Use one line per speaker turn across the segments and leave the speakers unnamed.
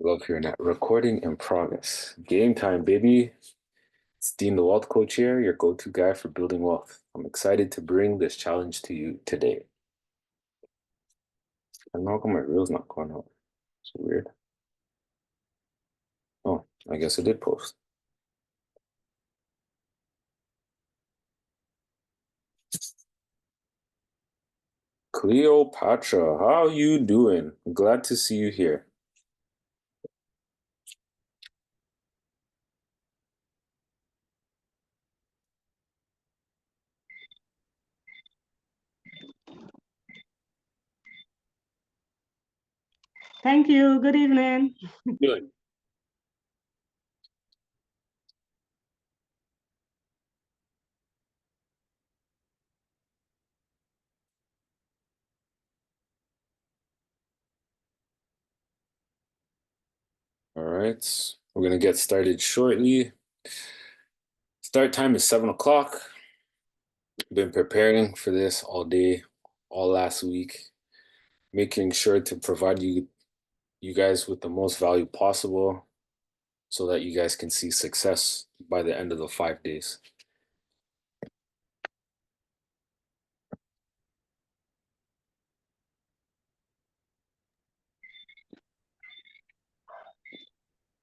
Love hearing that. Recording in progress. Game time, baby. It's Dean, the wealth coach here, your go-to guy for building wealth. I'm excited to bring this challenge to you today. I don't know how come my reel's not going out. It's weird. Oh, I guess I did post. Cleopatra, how you doing? I'm glad to see you here.
Thank you. Good evening.
Good. All right, we're gonna get started shortly. Start time is 7 o'clock. Been preparing for this all day, all last week, making sure to provide you guys with the most value possible so that you guys can see success by the end of the 5 days.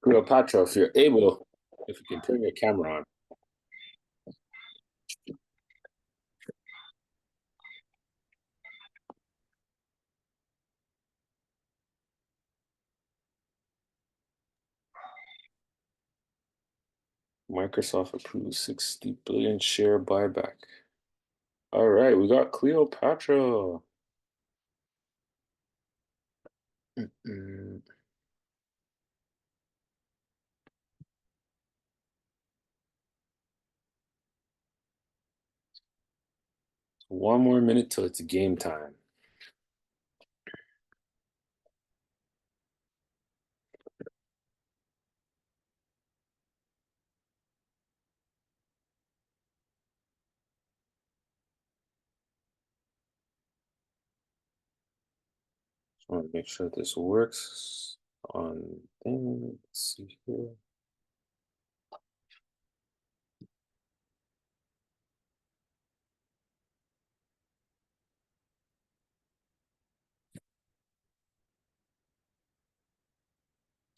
Cleopatra, if you're able, if you can turn your camera on. Microsoft approves 60 billion share buyback. All right, we got Cleopatra. One more minute till it's game time. Just want to make sure this works on thing. Let's see here.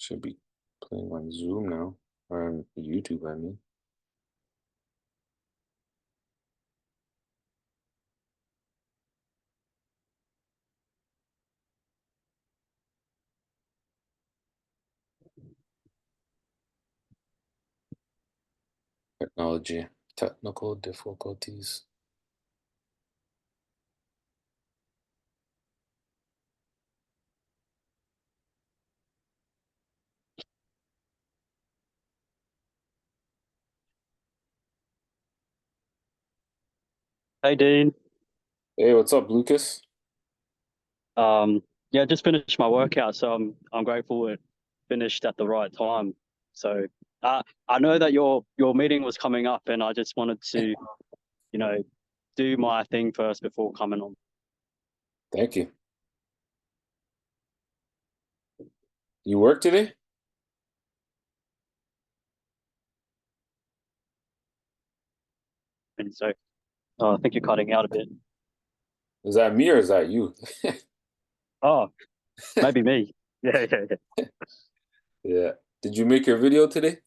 Should be playing on Zoom now, or on YouTube, I mean. Technical difficulties.
Hey Dean.
Hey, what's up, Lucas?
Yeah, just finished my workout, so I'm grateful it finished at the right time. So I know that your meeting was coming up, and I just wanted to, you know, do my thing first before coming on.
Thank you. You work today?
And so I think you're cutting out a bit.
Is that me or is that you?
Oh, maybe me. Yeah.
Yeah. Did you make your video today?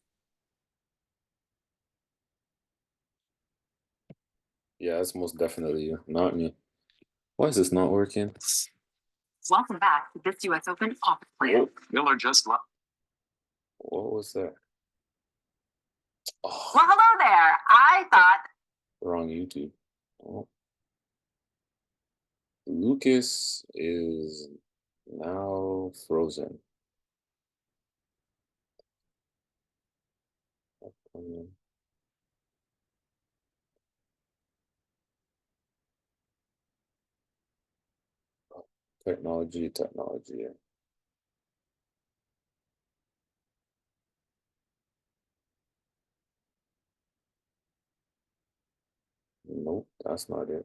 Yeah, that's most definitely you, not me. Why is this not working?
Welcome back to this U.S. Open office plan.
Miller just left. What was that? Oh,
Well, hello there. I thought
wrong YouTube. Oh. Lucas is now frozen. Technology. Nope, that's not it.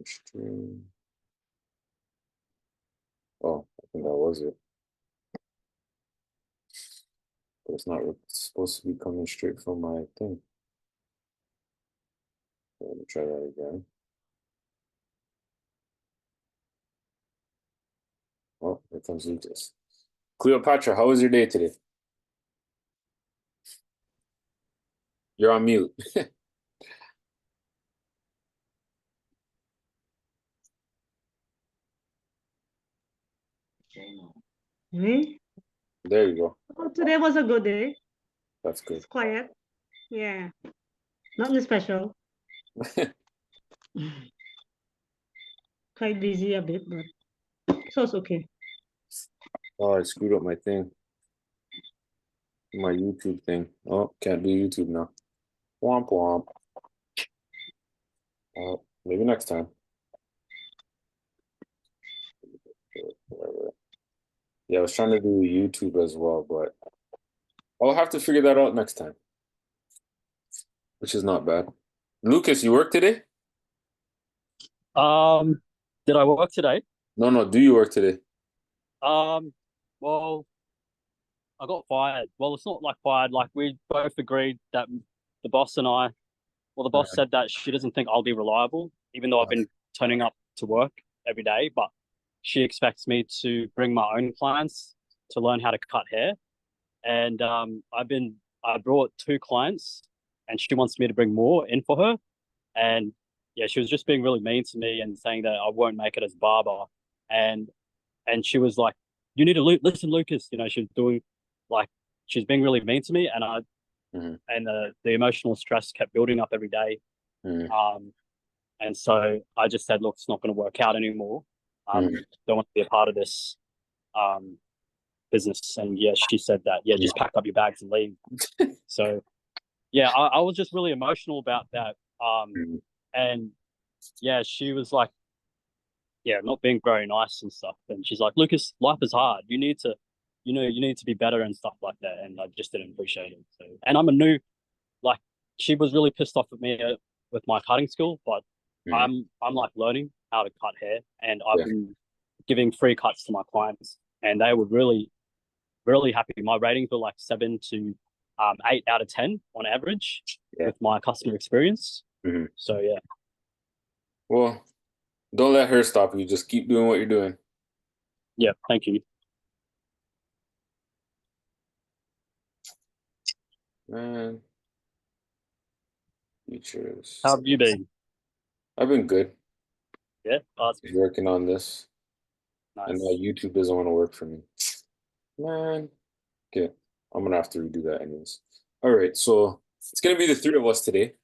Stream. think that was it. But it's not supposed to be coming straight from my thing. So let me try that again. Oh, here comes Lucas. Cleopatra, how was your day today? You're on mute.
Me?
There you go.
Oh, today was a good day.
That's good.
It's quiet. Yeah. Nothing special. Quite busy a bit, but so it's okay.
Oh, I screwed up my thing. My YouTube thing. Oh, can't do YouTube now. Womp womp. Oh, maybe next time. Yeah, I was trying to do YouTube as well, but I'll have to figure that out next time. Which is not bad. Lucas, you work today?
Did I work today?
No, do you work today?
Well, I got fired. Well, it's not like fired. Like we both agreed that the boss and I, well, the boss said that she doesn't think I'll be reliable, even though I've been turning up to work every day. But she expects me to bring my own clients to learn how to cut hair. And I brought 2 clients, and she wants me to bring more in for her. And yeah, she was just being really mean to me and saying that I won't make it as barber. And she was like, "You need to listen, Lucas." You know, she was doing like she's being really mean to me, and the emotional stress kept building up every day. And so I just said, "Look, it's not going to work out anymore. Don't want to be a part of this business." And yeah, she said that, "Yeah, just pack up your bags and leave." So yeah, I was just really emotional about that. And yeah, she was like, yeah, not being very nice and stuff. And she's like, "Lucas, life is hard. You need to, you need to be better and stuff like that." And I just didn't appreciate it. So, and I'm a new, like, she was really pissed off at me with my cutting skill, but I'm like learning how to cut hair, and I've been giving free cuts to my clients, and they were really, really happy. My ratings were like 7 to 8 out of 10 on average with my customer experience. So yeah.
Well, don't let her stop you. Just keep doing what you're doing.
Yeah, thank you.
Man. Features.
How have you been?
I've been good.
Yeah, awesome.
Working on this.
Nice.
And now YouTube doesn't want to work for me. Man. Okay. I'm gonna have to redo that anyways. All right, so it's gonna be the 3 of us today.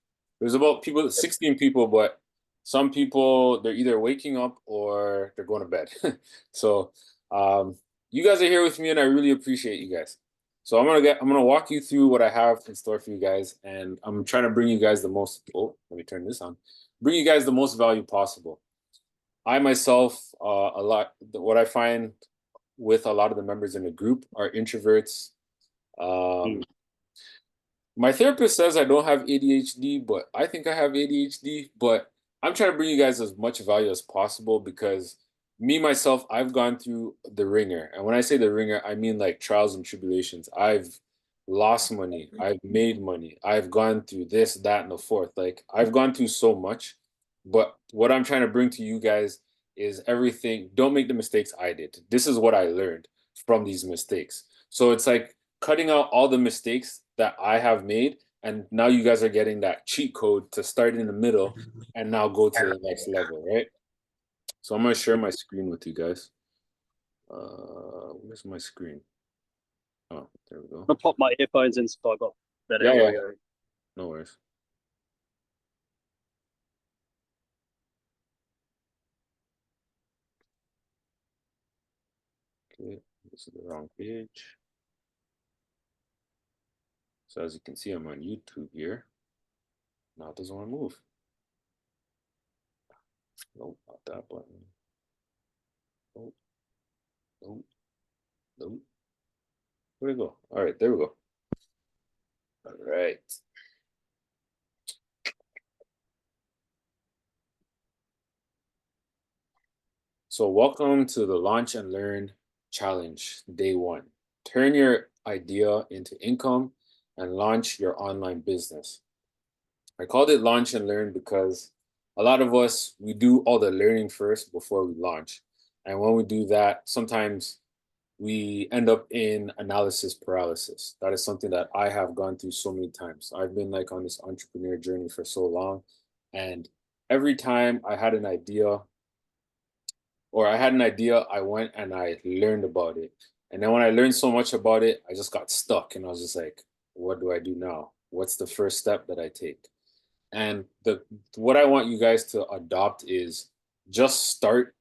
There's about 16 people, but some people they're either waking up or they're going to bed. So you guys are here with me and I really appreciate you guys. So I'm gonna walk you through what I have in store for you guys, and I'm trying to bring you guys the most let me turn this on. Bring you guys the most value possible. I myself, what I find with a lot of the members in the group are introverts. My therapist says I don't have ADHD, but I think I have ADHD. But I'm trying to bring you guys as much value as possible because me, myself, I've gone through the ringer. And when I say the ringer, I mean like trials and tribulations. I've lost money. I've made money. I've gone through this, that, and the fourth. Like I've gone through so much. But what I'm trying to bring to you guys is everything. Don't make the mistakes I did. This is what I learned from these mistakes. So it's like cutting out all the mistakes that I have made, and now you guys are getting that cheat code to start in the middle and now go to the next level, right? So I'm gonna share my screen with you guys. Where's my screen? Oh, there we go.
I'm gonna pop my earphones in so I got better
Yeah,
audio.
no worries. Okay, this is the wrong page. So as you can see, I'm on YouTube here. Now it doesn't want to move. Nope, not that button. Nope. Nope. Nope. Where'd it go? All right, there we go. All right. So welcome to the Launch and Learn challenge, day one. Turn your idea into income and launch your online business. I called it launch and learn because a lot of us, we do all the learning first before we launch. And when we do that, sometimes we end up in analysis paralysis. That is something that I have gone through so many times. I've been like on this entrepreneur journey for so long. And every time I had an idea, I went and I learned about it. And then when I learned so much about it, I just got stuck and I was just like, what do I do now? What's the first step that I take? And what I want you guys to adopt is just start,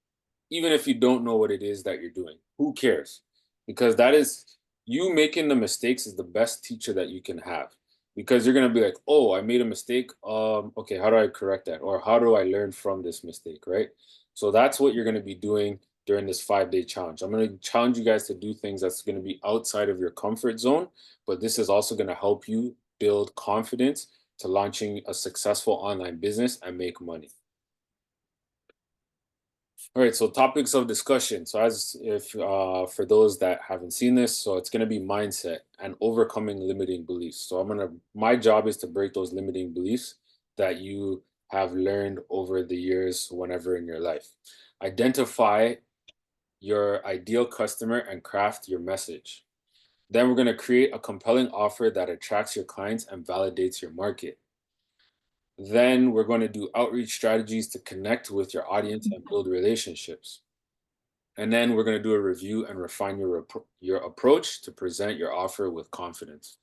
even if you don't know what it is that you're doing. Who cares? Because that is you making the mistakes is the best teacher that you can have. Because you're gonna be like, oh, I made a mistake. Okay, how do I correct that? Or how do I learn from this mistake, right? So that's what you're gonna be doing during this 5-day challenge. I'm gonna challenge you guys to do things that's gonna be outside of your comfort zone, but this is also gonna help you build confidence to launching a successful online business and make money. All right, so topics of discussion. So as if for those that haven't seen this, so it's gonna be mindset and overcoming limiting beliefs. So my job is to break those limiting beliefs that you have learned over the years whenever in your life. Identify your ideal customer and craft your message. Then we're gonna create a compelling offer that attracts your clients and validates your market. Then we're going to do outreach strategies to connect with your audience and build relationships. And then we're going to do a review and refine your approach to present your offer with confidence.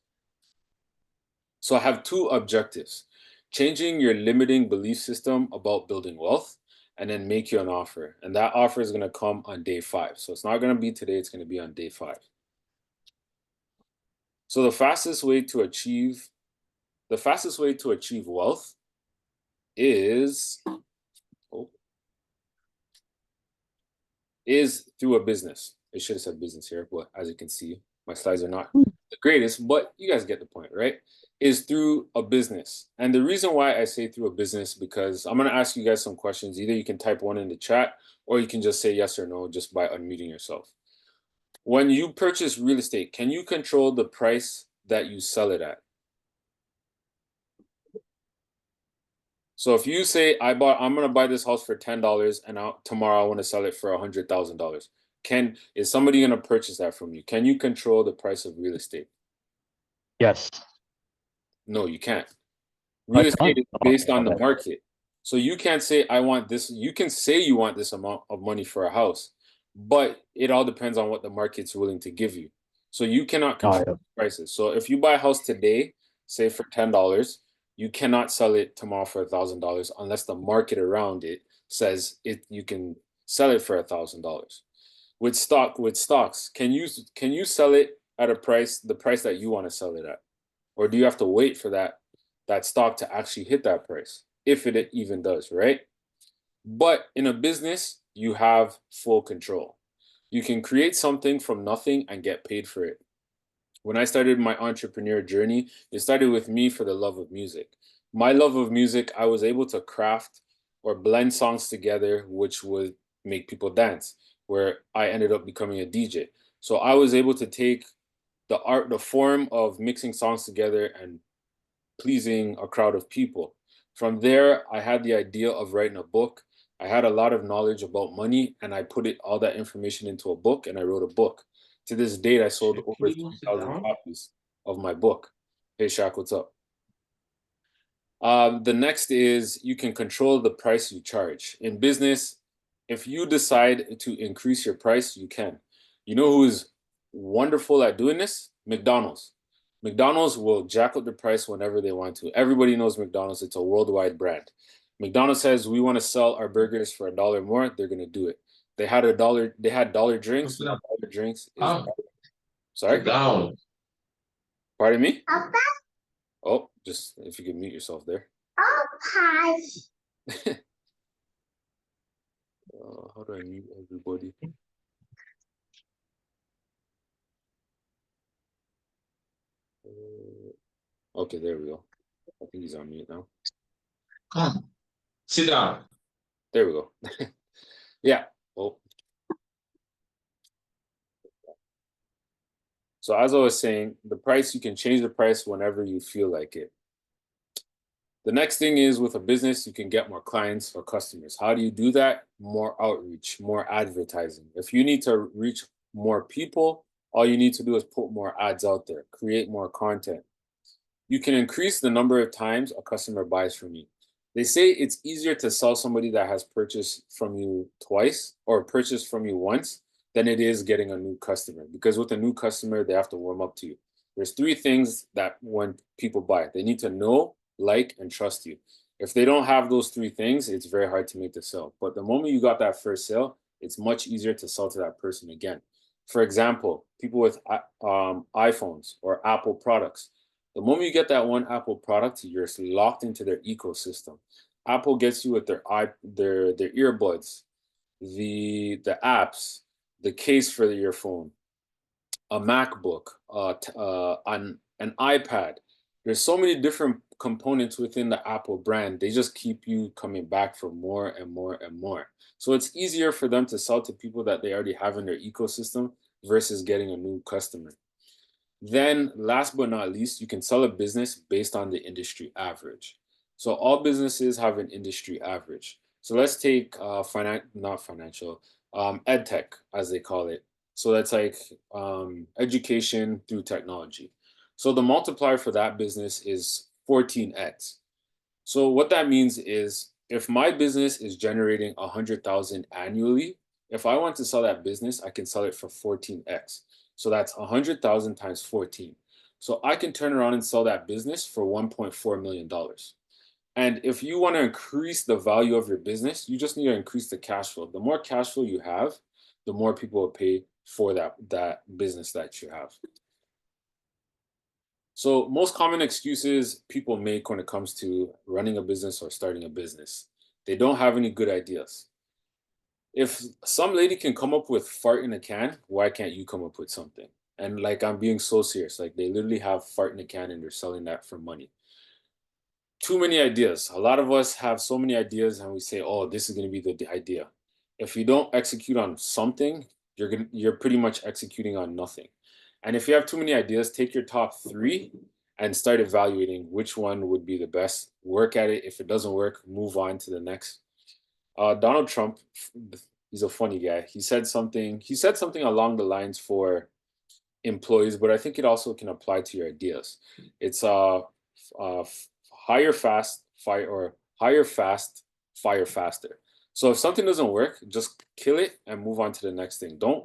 So I have 2 objectives: changing your limiting belief system about building wealth, and then make you an offer. And that offer is going to come on day 5. So it's not going to be today, it's going to be on day 5. So the fastest way to achieve wealth is through a business. I should have said business here, but as you can see, my slides are not the greatest, but you guys get the point, right? Is through a business. And the reason why I say through a business, because I'm going to ask you guys some questions. Either you can type one in the chat, or you can just say yes or no just by unmuting yourself. When you purchase real estate, can you control the price that you sell it at? So if you say I'm going to buy this house for $10 and tomorrow I want to sell it for $100,000. Is somebody going to purchase that from you? Can you control the price of real estate?
Yes.
No, you can't. Real estate is based on the market. So you can't say I want this. You can say you want this amount of money for a house, but it all depends on what the market's willing to give you. So you cannot control prices. So if you buy a house today, say for $10, you cannot sell it tomorrow for $1,000 unless the market around it says you can sell it for $1,000. With stocks, can you sell it at the price that you want to sell it at? Or do you have to wait for that stock to actually hit that price, if it even does, right? But in a business, you have full control. You can create something from nothing and get paid for it. When I started my entrepreneur journey, it started with me for the love of music. My love of music, I was able to craft or blend songs together, which would make people dance, where I ended up becoming a DJ. So I was able to take the form of mixing songs together and pleasing a crowd of people. From there, I had the idea of writing a book. I had a lot of knowledge about money, and I put all that information into a book, and I wrote a book. To this date, I sold over 3,000 copies of my book. Hey, Shaq, what's up? The next is you can control the price you charge. In business, if you decide to increase your price, you can. You know who is wonderful at doing this? McDonald's. McDonald's will jack up the price whenever they want to. Everybody knows McDonald's. It's a worldwide brand. McDonald's says we want to sell our burgers for $1 more. They're gonna do it. They had dollar drinks. Dollar drinks is sorry.
Down.
Pardon me? Oh, just if you could mute yourself there.
Hi.
How do I mute everybody? Okay, there we go. I think he's on mute now.
Come. Sit down.
There we go. Yeah. Oh. So as I was saying, the price, you can change the price whenever you feel like it. The next thing is with a business, you can get more clients or customers. How do you do that? More outreach, more advertising. If you need to reach more people, all you need to do is put more ads out there, create more content. You can increase the number of times a customer buys from you. They say it's easier to sell somebody that has purchased from you twice or purchased from you once than it is getting a new customer, because with a new customer, they have to warm up to you. There's three things that when people buy, they need to know, like, and trust you. If they don't have those three things, it's very hard to make the sale. But the moment you got that first sale, it's much easier to sell to that person again. For example, people with iPhones or Apple products. The moment you get that one Apple product, you're locked into their ecosystem. Apple gets you with their earbuds, the apps, the case for your phone, a MacBook, an iPad. There's so many different components within the Apple brand. They just keep you coming back for more and more and more. So it's easier for them to sell to people that they already have in their ecosystem versus getting a new customer. Then last but not least, you can sell a business based on the industry average. So all businesses have an industry average. So let's take not financial, ed tech, as they call it. So that's like education through technology. So the multiplier for that business is 14x. So what that means is if my business is generating 100,000 annually, if I want to sell that business, I can sell it for 14x. So that's 100,000 times 14. So I can turn around and sell that business for $1.4 million. And if you want to increase the value of your business, you just need to increase the cash flow. The more cash flow you have, the more people will pay for that business that you have. So most common excuses people make when it comes to running a business or starting a business, they don't have any good ideas. If some lady can come up with fart in a can, why can't you come up with something? And like, I'm being so serious, like they literally have fart in a can and they're selling that for money. Too many ideas. A lot of us have so many ideas and we say, oh, this is going to be the idea. If you don't execute on something, you're pretty much executing on nothing. And if you have too many ideas, take your top 3 and start evaluating which one would be the best. Work at it. If it doesn't work, move on to the next. Donald Trump, he's a funny guy. He said something along the lines for employees, but I think it also can apply to your ideas. It's hire fast, fire faster. So if something doesn't work, just kill it and move on to the next thing. Don't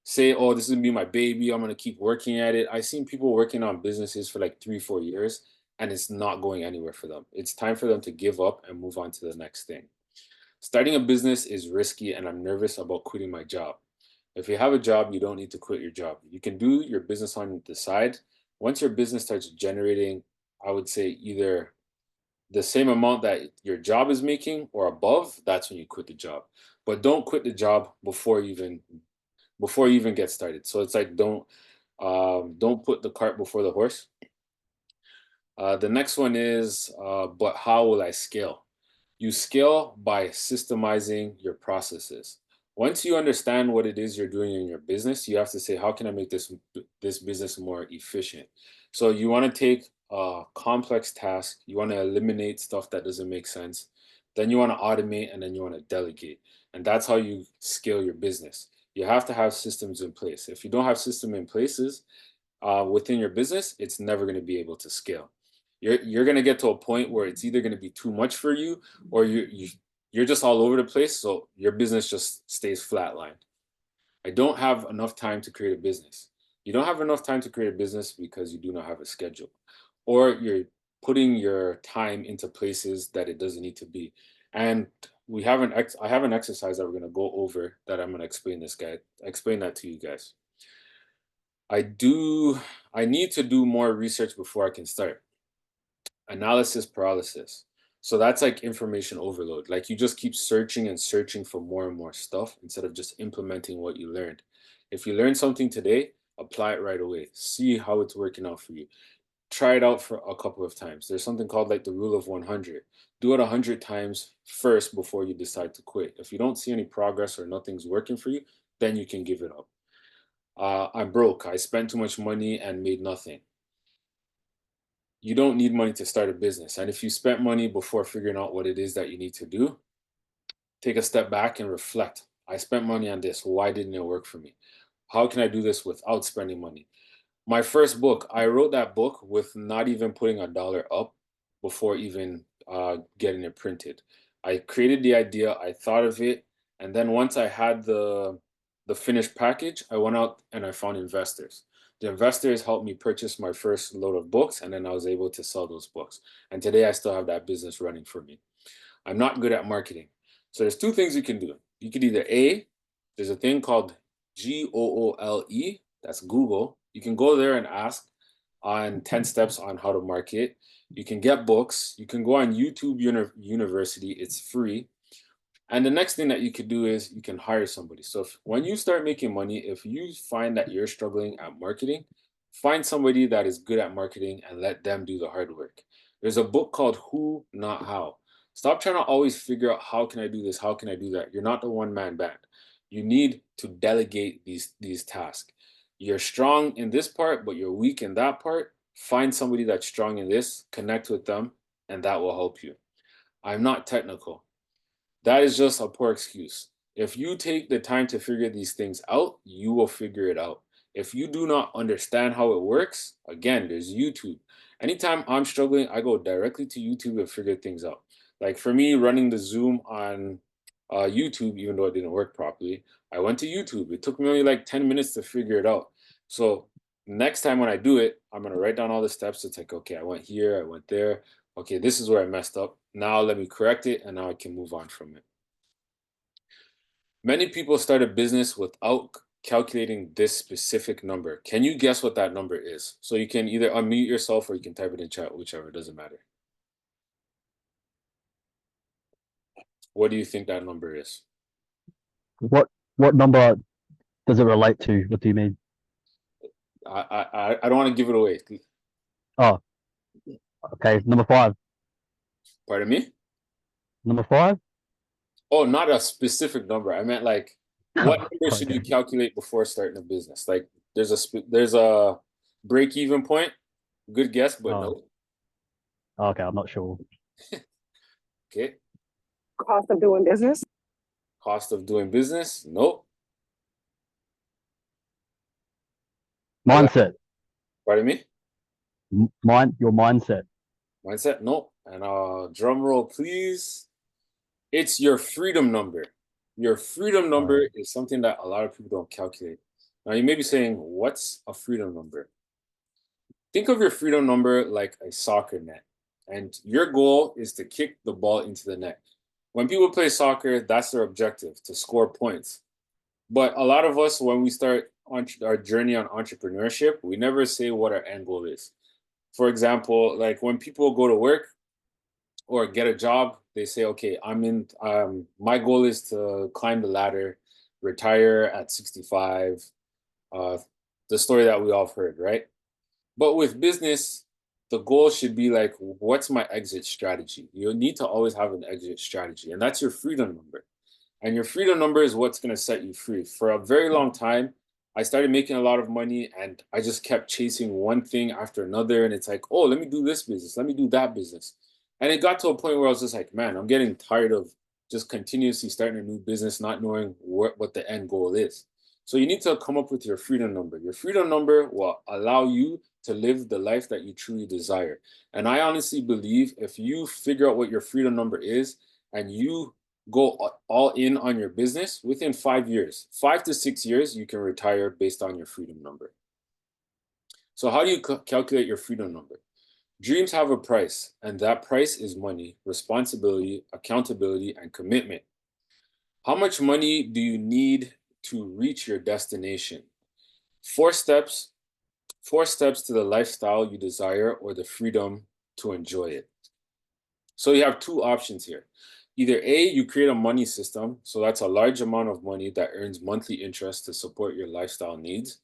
say, oh, this is gonna be my baby, I'm gonna keep working at it. I've seen people working on businesses for like 3-4 years and it's not going anywhere for them. It's time for them to give up and move on to the next thing. Starting a business is risky and I'm nervous about quitting my job. If you have a job, you don't need to quit your job. You can do your business on the side. Once your business starts generating, I would say either the same amount that your job is making or above, that's when you quit the job. But don't quit the job before you even get started. So it's like don't put the cart before the horse. The next one is, but how will I scale? You scale by systemizing your processes. Once you understand what it is you're doing in your business, you have to say, how can I make this business more efficient? So you want to take a complex task, you want to eliminate stuff that doesn't make sense, then you want to automate, and then you want to delegate. And that's how you scale your business. You have to have systems in place. If you don't have system in places within your business, it's never going to be able to scale. You're going to get to a point where it's either going to be too much for you or you're just all over the place. So your business just stays flatlined. I don't have enough time to create a business. You don't have enough time to create a business because you do not have a schedule, or you're putting your time into places that it doesn't need to be. And I have an exercise that we're going to go over that I'm going to explain that to you guys. I need to do more research before I can start. Analysis paralysis. So that's like information overload. Like you just keep searching and searching for more and more stuff instead of just implementing what you learned. If you learned something today, apply it right away. See how it's working out for you. Try it out for a couple of times. There's something called like the rule of 100. Do it 100 times first before you decide to quit. If you don't see any progress or nothing's working for you, then you can give it up. I'm broke. I spent too much money and made nothing. You don't need money to start a business. And if you spent money before figuring out what it is that you need to do, take a step back and reflect. I spent money on this. Why didn't it work for me? How can I do this without spending money? My first book, I wrote that book with not even putting a dollar up before even getting it printed. I created the idea, I thought of it, and then once I had the finished package, I went out and I found investors. The investors helped me purchase my first load of books, and then I was able to sell those books. And today I still have that business running for me. I'm not good at marketing. So there's two things you can do. You could either there's a thing called Goole, that's Google. You can go there and ask on 10 steps on how to market. You can get books. You can go on YouTube University. It's free. And the next thing that you could do is you can hire somebody. So when you start making money, if you find that you're struggling at marketing, find somebody that is good at marketing and let them do the hard work. There's a book called Who, Not How. Stop trying to always figure out how can I do this, how can I do that. You're not the one-man band. You need to delegate these tasks. You're strong in this part, but you're weak in that part. Find somebody that's strong in this, connect with them, and that will help you. I'm not technical. That is just a poor excuse. If you take the time to figure these things out, you will figure it out. If you do not understand how it works, again, there's YouTube. Anytime I'm struggling, I go directly to YouTube and figure things out. Like for me, running the Zoom on YouTube, even though it didn't work properly, I went to YouTube. It took me only like 10 minutes to figure it out. So next time when I do it, I'm going to write down all the steps. It's like, okay, I went here, I went there. Okay, this is where I messed up. Now let me correct it, and now I can move on from it. Many people start a business without calculating this specific number. Can you guess what that number is? So you can either unmute yourself or you can type it in chat, whichever, it doesn't matter. What do you think that number is?
What number does it relate to? What do you mean?
I don't want to give it away.
Oh, okay. Number 5.
Pardon me?
Number 5?
Oh, not a specific number. I meant like, what number should you
Okay.
calculate before starting a business? Like, there's a break-even point. Good guess, but no.
Okay, I'm not sure.
Okay.
Cost of doing business.
Cost of doing business? Nope.
Mindset.
Pardon me?
Your mindset.
Mindset? Nope. And drum roll, please. It's your freedom number. Your freedom number is something that a lot of people don't calculate. Now, you may be saying, what's a freedom number? Think of your freedom number like a soccer net, and your goal is to kick the ball into the net. When people play soccer, that's their objective, to score points. But a lot of us, when we start on our journey on entrepreneurship, we never say what our end goal is. For example, like when people go to work or get a job, they say, okay, my goal is to climb the ladder, retire at 65, the story that we all have heard, right? But with business, the goal should be like, what's my exit strategy? You need to always have an exit strategy, and that's your freedom number. And your freedom number is what's going to set you free. For a very long time, I started making a lot of money and I just kept chasing one thing after another. And it's like, oh, let me do this business. Let me do that business. And it got to a point where I was just like, man, I'm getting tired of just continuously starting a new business, not knowing what the end goal is. So you need to come up with your freedom number. Your freedom number will allow you to live the life that you truly desire. And I honestly believe if you figure out what your freedom number is and you go all in on your business, within 5 years, 5 to 6 years, you can retire based on your freedom number. So how do you calculate your freedom number? Dreams have a price, and that price is money, responsibility, accountability, and commitment. How much money do you need to reach your destination? 4 steps to the lifestyle you desire or the freedom to enjoy it. So you have 2 options here. Either A, you create a money system, so that's a large amount of money that earns monthly interest to support your lifestyle needs,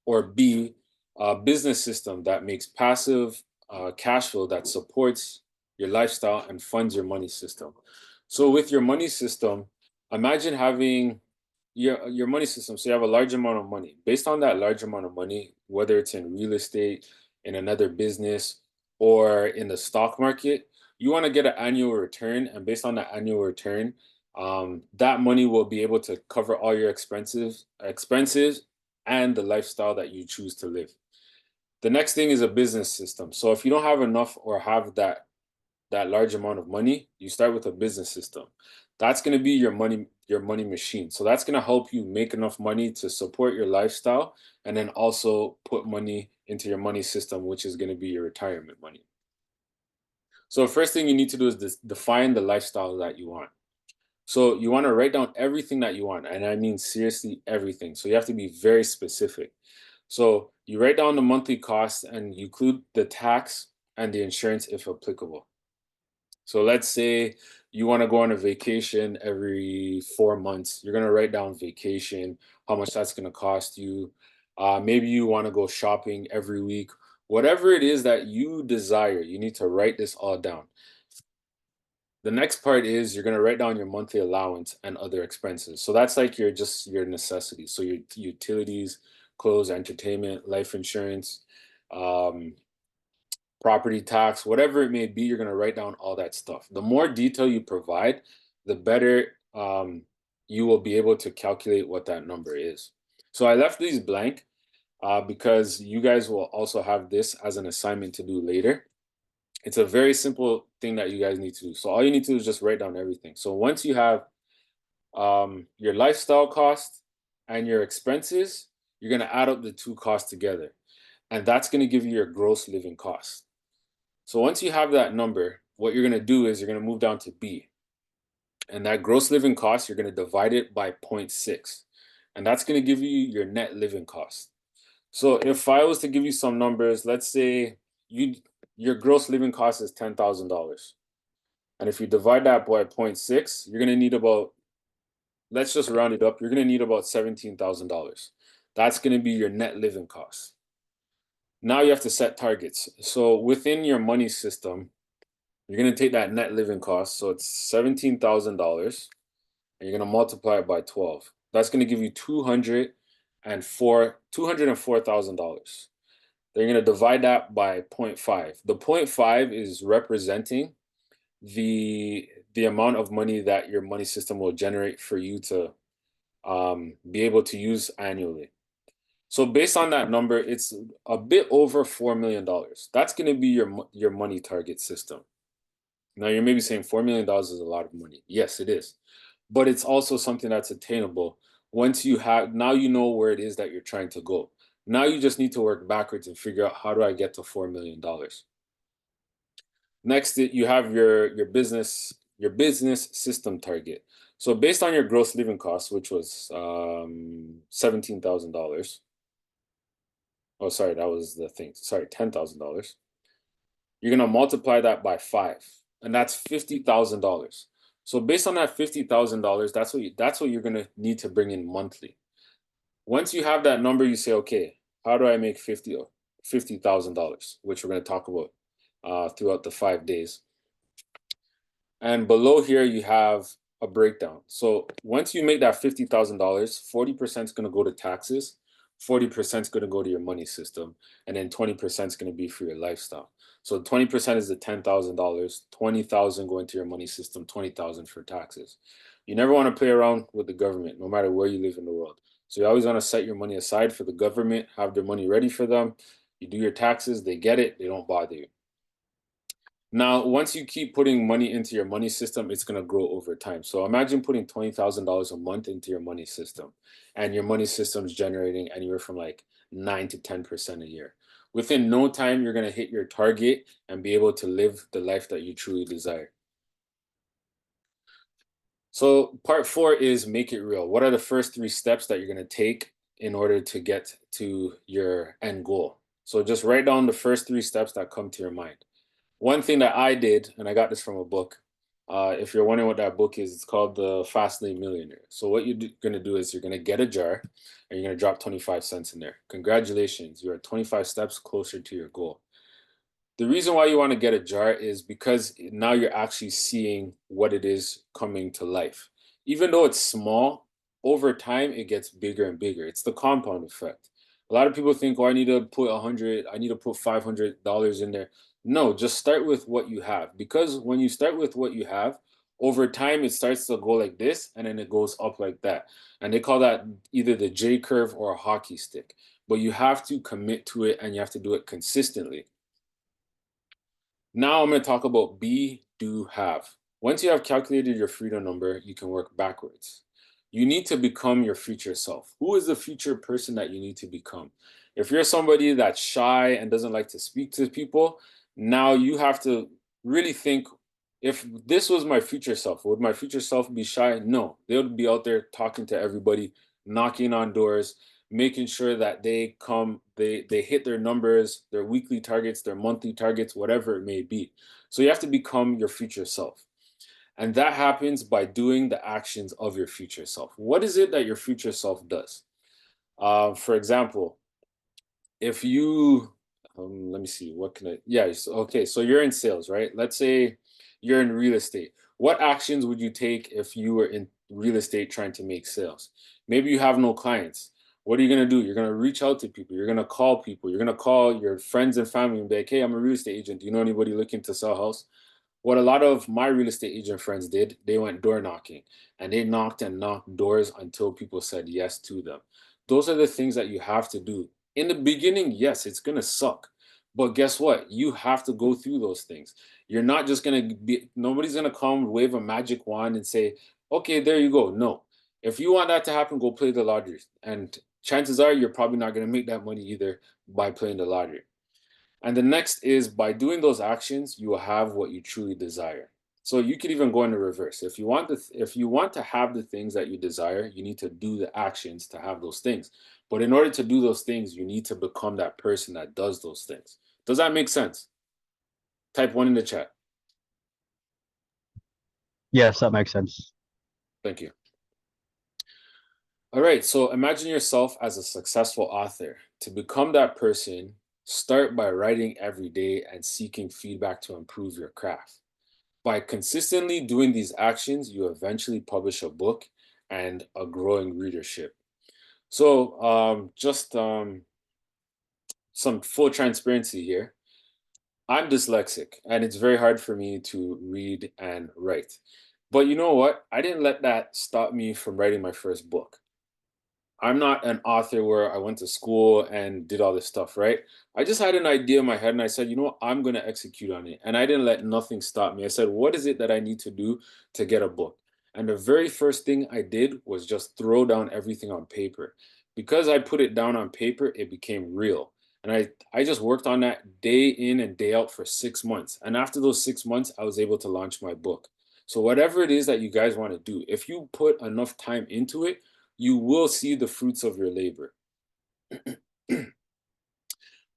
or B, a business system that makes passive cash flow that supports your lifestyle and funds your money system. So with your money system, imagine having your money system. So you have a large amount of money. Based on that large amount of money, whether it's in real estate, in another business, or in the stock market, you want to get an annual return. And based on that annual return, that money will be able to cover all your expenses and the lifestyle that you choose to live. The next thing is a business system. So if you don't have enough or have that large amount of money, you start with a business system. That's going to be your money machine. So that's going to help you make enough money to support your lifestyle and then also put money into your money system, which is going to be your retirement money. So first thing you need to do is define the lifestyle that you want. So you want to write down everything that you want, and I mean seriously everything. So you have to be very specific. So you write down the monthly costs and you include the tax and the insurance if applicable. So let's say you want to go on a vacation every 4 months. You're going to write down vacation, how much that's going to cost you. Maybe you want to go shopping every week. Whatever it is that you desire, you need to write this all down. The next part is you're going to write down your monthly allowance and other expenses. So that's like your necessities. So your utilities, clothes, entertainment, life insurance, property tax, whatever it may be, you're going to write down all that stuff. The more detail you provide, the better you will be able to calculate what that number is. So I left these blank because you guys will also have this as an assignment to do later. It's a very simple thing that you guys need to do. So all you need to do is just write down everything. So once you have your lifestyle cost and your expenses, you're going to add up the two costs together. And that's going to give you your gross living cost. So once you have that number, what you're going to do is you're going to move down to B. And that gross living cost, you're going to divide it by 0.6. And that's going to give you your net living cost. So if I was to give you some numbers, let's say your gross living cost is $10,000. And if you divide that by 0.6, you're going to need about, let's just round it up, you're going to need about $17,000. That's going to be your net living cost. Now you have to set targets. So within your money system, you're going to take that net living cost. So it's $17,000 and you're going to multiply it by 12. That's going to give you $204,000. Then you're going to divide that by 0.5. The 0.5 is representing the amount of money that your money system will generate for you to be able to use annually. So based on that number, it's a bit over $4 million. That's going to be your money target system. Now you're maybe saying $4 million is a lot of money. Yes, it is. But it's also something that's attainable. Once you have, now you know where it is that you're trying to go. Now you just need to work backwards and figure out, how do I get to $4 million? Next, you have your business system target. So based on your gross living costs, which was $17,000. Oh, sorry, that was the thing. Sorry, $10,000. You're gonna multiply that by 5, and that's $50,000. So based on that $50,000, that's what you're gonna need to bring in monthly. Once you have that number, you say, okay, how do I make $50,000, which we're gonna talk about throughout the 5 days. And below here, you have a breakdown. So once you make that $50,000, 40% is going to go to taxes, 40% is going to go to your money system, and then 20% is going to be for your lifestyle. So 20% is the $10,000, 20,000 going to your money system, 20,000 for taxes. You never want to play around with the government, no matter where you live in the world. So you always want to set your money aside for the government, have their money ready for them. You do your taxes, they get it, they don't bother you. Now, once you keep putting money into your money system, it's going to grow over time. So imagine putting $20,000 a month into your money system, and your money system is generating anywhere from like 9 to 10% a year. Within no time, you're going to hit your target and be able to live the life that you truly desire. So part 4 is make it real. What are the first 3 steps that you're going to take in order to get to your end goal? So just write down the first 3 steps that come to your mind. One thing that I did, and I got this from a book, if you're wondering what that book is, it's called The Fast Lane Millionaire. So what you're going to do is you're going to get a jar and you're going to drop 25 cents in there. Congratulations, you're 25 steps closer to your goal. The reason why you want to get a jar is because now you're actually seeing what it is coming to life. Even though it's small, over time it gets bigger and bigger. It's the compound effect. A lot of people think, oh, I need to put 100, I need to put $500 in there. No, just start with what you have, because when you start with what you have, over time it starts to go like this and then it goes up like that. And they call that either the J curve or a hockey stick. But you have to commit to it and you have to do it consistently. Now I'm going to talk about be, do, have. Once you have calculated your freedom number, you can work backwards. You need to become your future self. Who is the future person that you need to become? If you're somebody that's shy and doesn't like to speak to people, now you have to really think, if this was my future self, would my future self be shy? No, they would be out there talking to everybody, knocking on doors, making sure that they come, they hit their numbers, their weekly targets, their monthly targets, whatever it may be. So you have to become your future self. And that happens by doing the actions of your future self. What is it that your future self does? For example, if you, let me see, what can I, yeah, okay, so you're in sales, right? Let's say you're in real estate. What actions would you take if you were in real estate trying to make sales? Maybe you have no clients. What are you going to do? You're going to reach out to people. You're going to call people. You're going to call your friends and family and be like, hey, I'm a real estate agent. Do you know anybody looking to sell a house? What a lot of my real estate agent friends did, they went door knocking and they knocked and knocked doors until people said yes to them. Those are the things that you have to do. In the beginning, yes, it's going to suck. But guess what? You have to go through those things. You're not just going to be, nobody's going to come wave a magic wand and say, okay, there you go. No. If you want that to happen, go play the lottery. And chances are you're probably not going to make that money either by playing the lottery. And the next is, by doing those actions, you will have what you truly desire. So you could even go in the reverse. If you want to have the things that you desire, you need to do the actions to have those things. But in order to do those things, you need to become that person that does those things. Does that make sense? Type 1 in the chat.
Yes, that makes sense.
Thank you. All right, so imagine yourself as a successful author. To become that person, start by writing every day and seeking feedback to improve your craft. By consistently doing these actions, you eventually publish a book and a growing readership. So just some full transparency here. I'm dyslexic and it's very hard for me to read and write. But you know what? I didn't let that stop me from writing my first book. I'm not an author where I went to school and did all this stuff, right? I just had an idea in my head and I said, you know what, I'm going to execute on it. And I didn't let nothing stop me. I said, what is it that I need to do to get a book? And the very first thing I did was just throw down everything on paper. Because I put it down on paper, it became real. And I just worked on that day in and day out for 6 months. And after those 6 months, I was able to launch my book. So whatever it is that you guys want to do, if you put enough time into it, you will see the fruits of your labor.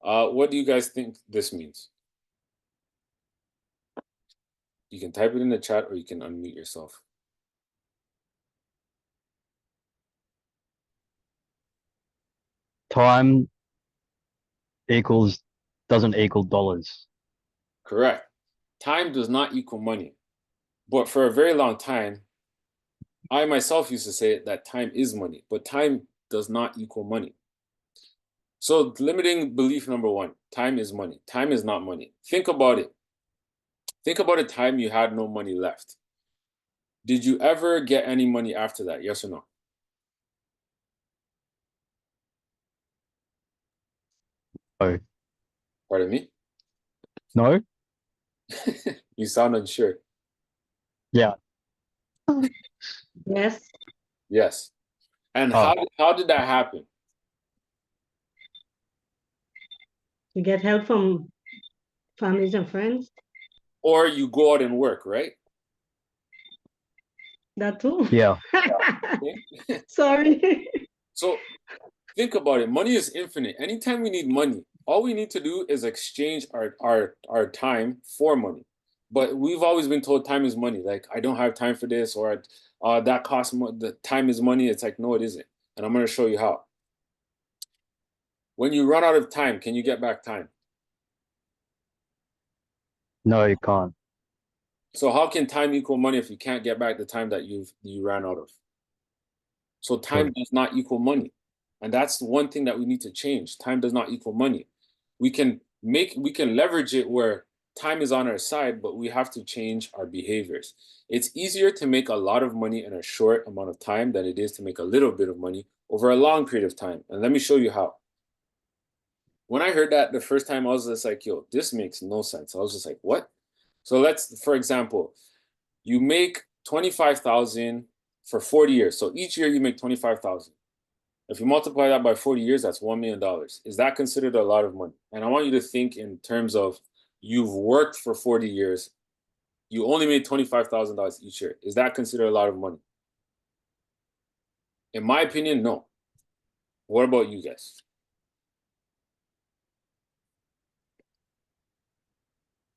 What do you guys think this means? You can type it in the chat or you can unmute yourself.
Time doesn't equal dollars.
Correct. Time does not equal money. But for a very long time, I myself used to say that time is money, but time does not equal money. So limiting belief number 1, time is money. Time is not money. Think about it. Think about a time you had no money left. Did you ever get any money after that? Yes or no?
No.
Pardon me?
No?
You sound unsure.
Yeah.
Yes.
Yes. And
Oh.
how did that happen?
You get help from families and friends.
Or you go out and work, right?
That too.
Yeah.
Sorry.
So think about it. Money is infinite. Anytime we need money, all we need to do is exchange our time for money. But we've always been told time is money. Like, I don't have time for this, or that costs the time is money. It's like, no, it isn't. And I'm going to show you how. When you run out of time, can you get back time?
No, you can't.
So how can time equal money if you can't get back the time that you ran out of? So time does not equal money. And that's the one thing that we need to change. Time does not equal money. We can leverage it where time is on our side, but we have to change our behaviors. It's easier to make a lot of money in a short amount of time than it is to make a little bit of money over a long period of time. And let me show you how. When I heard that the first time, I was just like, yo, this makes no sense. I was just like, what? So let's, for example, you make 25,000 for 40 years. So each year you make 25,000. If you multiply that by 40 years, that's $1 million. Is that considered a lot of money? And I want you to think in terms of you've worked for 40 years. You only made $25,000 each year. Is that considered a lot of money? In my opinion, no. What about you guys?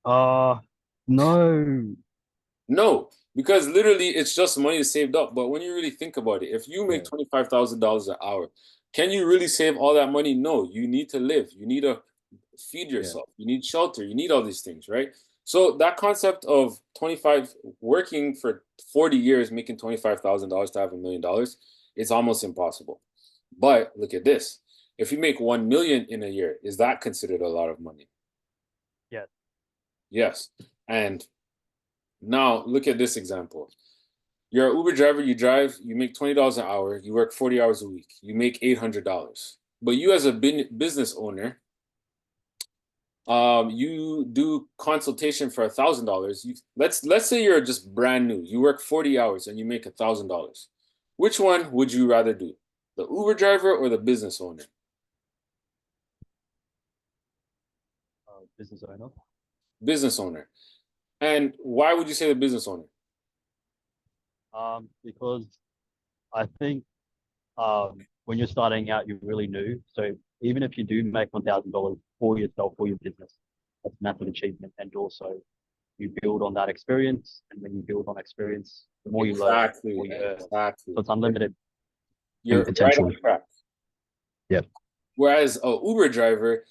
No.
No, because literally it's just money saved up. But when you really think about it, if you make $25,000 an hour, can you really save all that money? No, you need to live. You need to feed yourself. You need shelter. You need all these things, right? So that concept of 25 working for 40 years, making $25,000 to have $1 million, it's almost impossible. But look at this. If you make 1 million in a year, is that considered a lot of money?
Yes.
Yes. And now look at this example. You're an Uber driver, you drive, you make $20 an hour, you work 40 hours a week, you make $800. But you as a business owner, you do consultation for $1,000. Let's say you're just brand new. You work 40 hours and you make $1,000. Which one would you rather do? The Uber driver or the business owner?
Business owner.
Business owner. And why would you say the business owner?
Because I think when you're starting out, you're really new. So even if you do make $1,000 for yourself, for your business, that's a massive achievement. And also you build on that experience. And when you build on experience, the more you learn, the more you earn.
Exactly.
So it's unlimited.
You're
potential.
right on track.
Yep.
Whereas a Uber driver,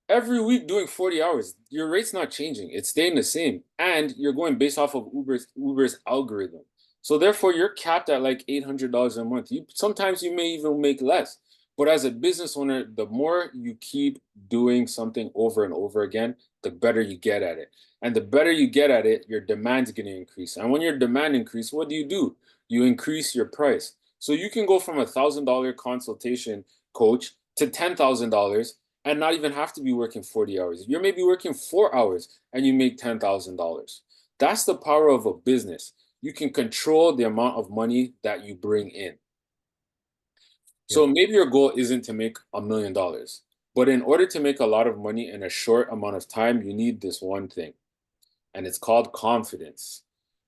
every week doing 40 hours, your rate's not changing. It's staying the same. And you're going based off of Uber's algorithm. So therefore, you're capped at like $800 a month. Sometimes you may even make less. But as a business owner, the more you keep doing something over and over again, the better you get at it. And the better you get at it, your demand's going to increase. And when your demand increases, what do? You increase your price. So you can go from $1,000 consultation coach to $10,000 and not even have to be working 40 hours. You're maybe working 4 hours and you make $10,000. That's the power of a business. You can control the amount of money that you bring in. So maybe your goal isn't to make $1 million, but in order to make a lot of money in a short amount of time, you need this one thing, and it's called confidence.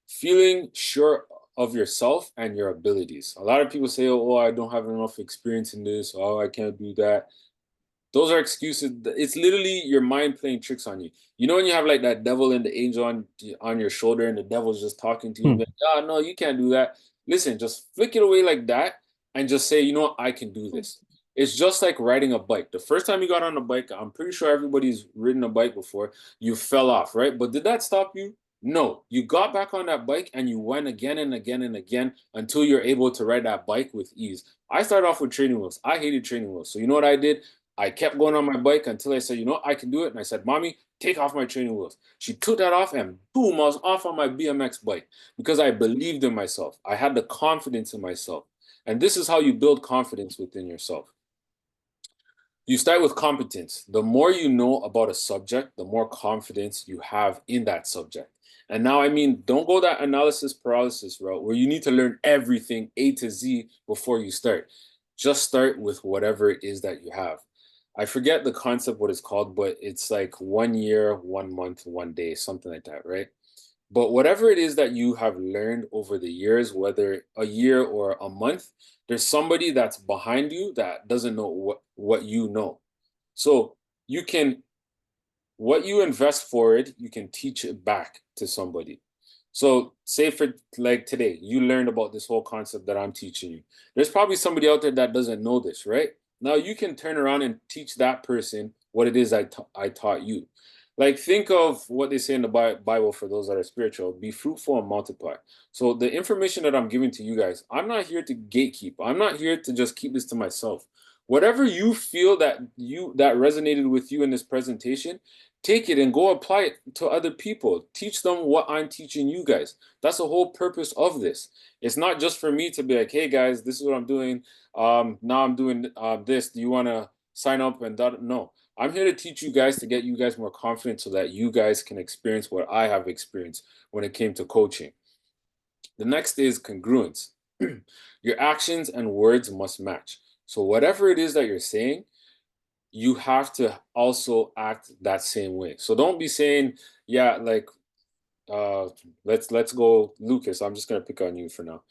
Feeling sure of yourself and your abilities. A lot of people say, oh, I don't have enough experience in this. Oh, I can't do that. Those are excuses. It's literally your mind playing tricks on you. You know when you have like that devil and the angel on your shoulder and the devil's just talking to you, like, oh, no, you can't do that. Listen, just flick it away like that and just say, you know what, I can do this. It's just like riding a bike. The first time you got on a bike, I'm pretty sure everybody's ridden a bike before, you fell off, right? But did that stop you? No. You got back on that bike and you went again and again and again until you're able to ride that bike with ease. I started off with training wheels. I hated training wheels. So you know what I did? I kept going on my bike until I said, you know, I can do it. And I said, Mommy, take off my training wheels. She took that off and boom, I was off on my BMX bike because I believed in myself. I had the confidence in myself. And this is how you build confidence within yourself. You start with competence. The more you know about a subject, the more confidence you have in that subject. And now, I mean, don't go that analysis paralysis route where you need to learn everything A to Z before you start. Just start with whatever it is that you have. I forget the concept, what it's called, but it's like 1 year, 1 month, 1 day, something like that, right? But whatever it is that you have learned over the years, whether a year or a month, there's somebody that's behind you that doesn't know what you know. So you can, what you invest forward, you can teach it back to somebody. So say for like today, you learned about this whole concept that I'm teaching you. There's probably somebody out there that doesn't know this, right? Now you can turn around and teach that person what it is I taught you. Like, think of what they say in the Bible for those that are spiritual: be fruitful and multiply. So, the information that I'm giving to you guys, I'm not here to gatekeep. I'm not here to just keep this to myself. Whatever you feel that resonated with you in this presentation, take it and go apply it to other people. Teach them what I'm teaching you guys. That's the whole purpose of this. It's not just for me to be like, hey guys, this is what I'm doing. Now I'm doing this. Do you want to sign up and that? No. I'm here to teach you guys to get you guys more confident so that you guys can experience what I have experienced when it came to coaching. The next is congruence. Your actions and words must match. So whatever it is that you're saying, you have to also act that same way. So don't be saying, yeah, like let's go Lucas. I'm just gonna pick on you for now.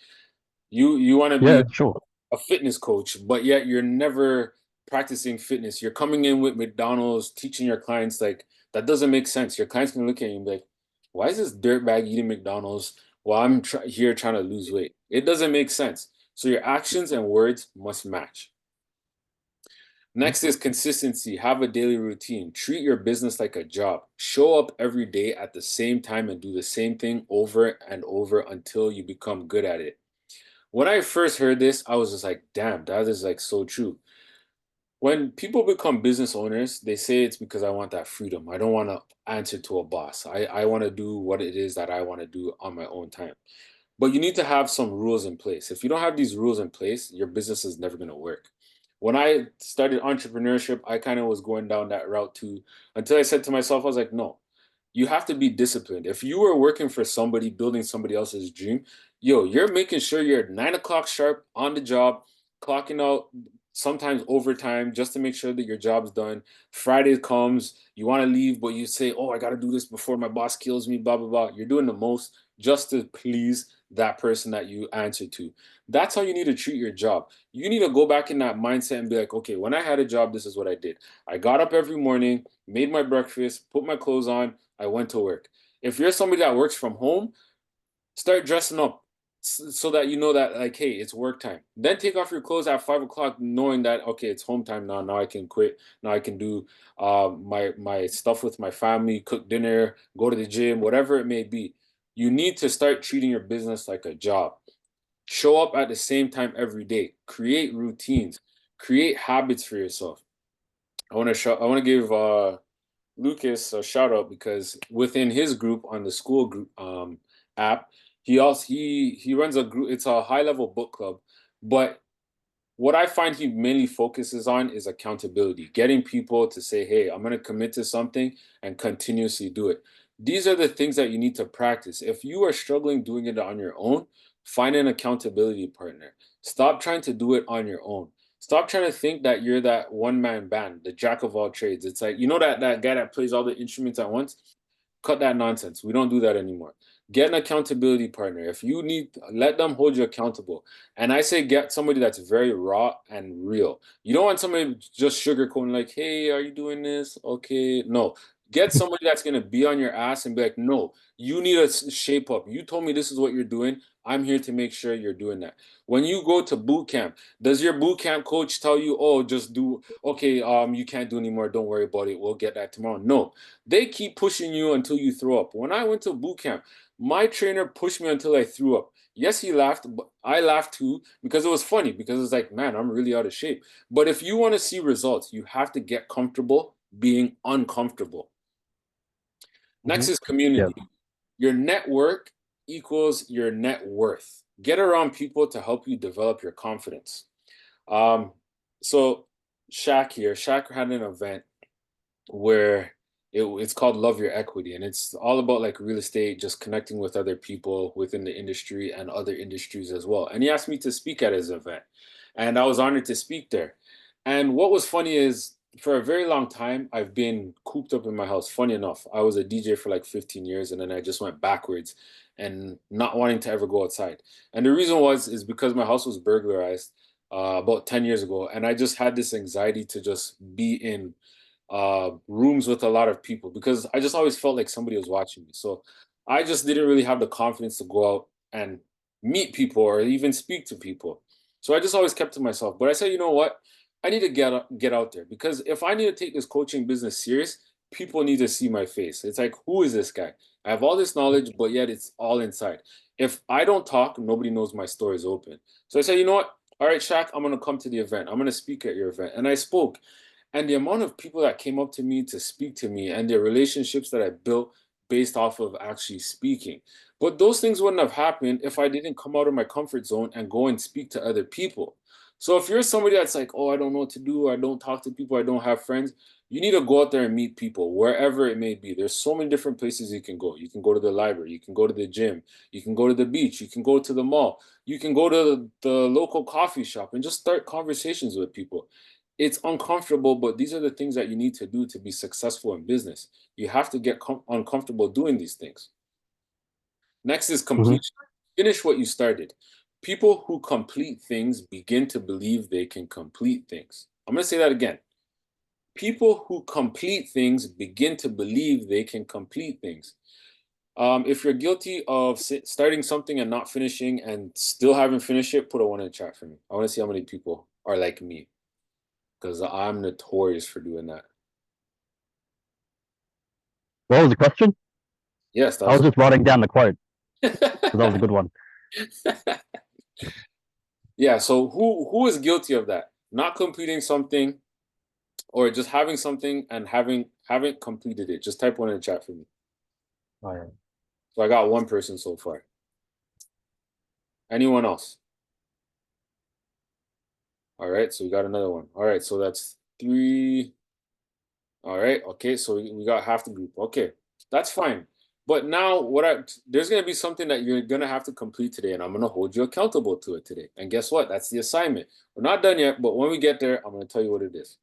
You want to be
Yeah, sure.
a fitness coach, but yet you're never practicing fitness. You're coming in with McDonald's, teaching your clients, like, that doesn't make sense. Your clients can look at you and be like, why is this dirtbag eating McDonald's while I'm here trying to lose weight? It doesn't make sense. So your actions and words must match. Next is consistency. Have a daily routine. Treat your business like a job. Show up every day at the same time and do the same thing over and over until you become good at it. When I first heard this, I was just like, damn, that is like so true. When people become business owners, they say it's because I want that freedom. I don't want to answer to a boss. I want to do what it is that I want to do on my own time. But you need to have some rules in place. If you don't have these rules in place, your business is never going to work. When I started entrepreneurship, I kind of was going down that route too, until I said to myself, I was like, no, you have to be disciplined. If you were working for somebody, building somebody else's dream, yo, you're making sure you're at 9 o'clock sharp on the job, clocking out sometimes overtime just to make sure that your job's done. Friday comes, you want to leave, but you say, oh, I got to do this before my boss kills me, blah, blah, blah. You're doing the most just to please that person that you answer to. That's how you need to treat your job. You need to go back in that mindset and be like, okay, when I had a job, this is what I did. I got up every morning, made my breakfast, put my clothes on, I went to work. If you're somebody that works from home, start dressing up so that you know that, like, hey, it's work time. Then take off your clothes at 5 o'clock, knowing that, okay, it's home time now. Now I can quit. Now I can do my stuff with my family, cook dinner, go to the gym, whatever it may be. You need to start treating your business like a job. Show up at the same time every day. Create routines. Create habits for yourself. I want to give Lucas a shout out because within his group on the school group app, he runs a group. It's a high level book club, but what I find he mainly focuses on is accountability, getting people to say, hey, I'm going to commit to something and continuously do it. These are the things that you need to practice. If you are struggling doing it on your own, find an accountability partner. Stop trying to do it on your own. Stop trying to think that you're that one-man band, the jack of all trades. It's like, you know, that guy that plays all the instruments at once? Cut that nonsense. We don't do that anymore. Get an accountability partner. If you need, let them hold you accountable. And I say get somebody that's very raw and real. You don't want somebody just sugarcoating like, hey, are you doing this? Okay. No. Get somebody that's going to be on your ass and be like, no, you need to shape up. You told me this is what you're doing. I'm here to make sure you're doing that. When you go to boot camp, does your boot camp coach tell you, oh, just do, okay, you can't do anymore. Don't worry about it. We'll get that tomorrow. No, they keep pushing you until you throw up. When I went to boot camp, my trainer pushed me until I threw up. Yes, he laughed, but I laughed too because it was funny because it's like, man, I'm really out of shape. But if you want to see results, you have to get comfortable being uncomfortable. Next is community.
Yeah.
Your network equals your net worth. Get around people to help you develop your confidence. So Shaq had an event where it's called Love Your Equity, and it's all about like real estate, just connecting with other people within the industry and other industries as well. And he asked me to speak at his event, and I was honored to speak there. And what was funny is for a very long time, I've been cooped up in my house. Funny enough, I was a DJ for like 15 years, and then I just went backwards and not wanting to ever go outside. And the reason is because my house was burglarized about 10 years ago, and I just had this anxiety to just be in rooms with a lot of people because I just always felt like somebody was watching me. So I just didn't really have the confidence to go out and meet people or even speak to people. So I just always kept to myself. But I said, you know what? I need to get out there because if I need to take this coaching business serious, people need to see my face. It's like, who is this guy? I have all this knowledge, but yet it's all inside. If I don't talk, nobody knows my store is open. So I said, you know what? All right, Shaq, I'm gonna come to the event. I'm gonna speak at your event. And I spoke. And the amount of people that came up to me to speak to me and the relationships that I built based off of actually speaking. But those things wouldn't have happened if I didn't come out of my comfort zone and go and speak to other people. So if you're somebody that's like, oh, I don't know what to do, I don't talk to people, I don't have friends, you need to go out there and meet people wherever it may be. There's so many different places you can go. You can go to the library, you can go to the gym, you can go to the beach, you can go to the mall, you can go to the local coffee shop and just start conversations with people. It's uncomfortable, but these are the things that you need to do to be successful in business. You have to get uncomfortable doing these things. Next is completion. Finish what you started. People who complete things begin to believe they can complete things. I'm going to say that again. People who complete things begin to believe they can complete things. If you're guilty of starting something and not finishing and still haven't finished it, put a 1 in the chat for me. I want to see how many people are like me, because I'm notorious for doing that.
What was the question?
Yes, that
I was just writing down the quote. That was a good one.
Yeah, so who is guilty of that? Not completing something, or just having something and haven't completed it? Just type 1 in the chat for me.
Oh, yeah.
So I got 1 person so far. Anyone else? All right, so we got another one. All right, so that's 3. All right, okay, so we got half the group. Okay, that's fine. But now there's gonna be something that you're gonna have to complete today, and I'm gonna hold you accountable to it today. And guess what? That's the assignment. We're not done yet, but when we get there, I'm gonna tell you what it is.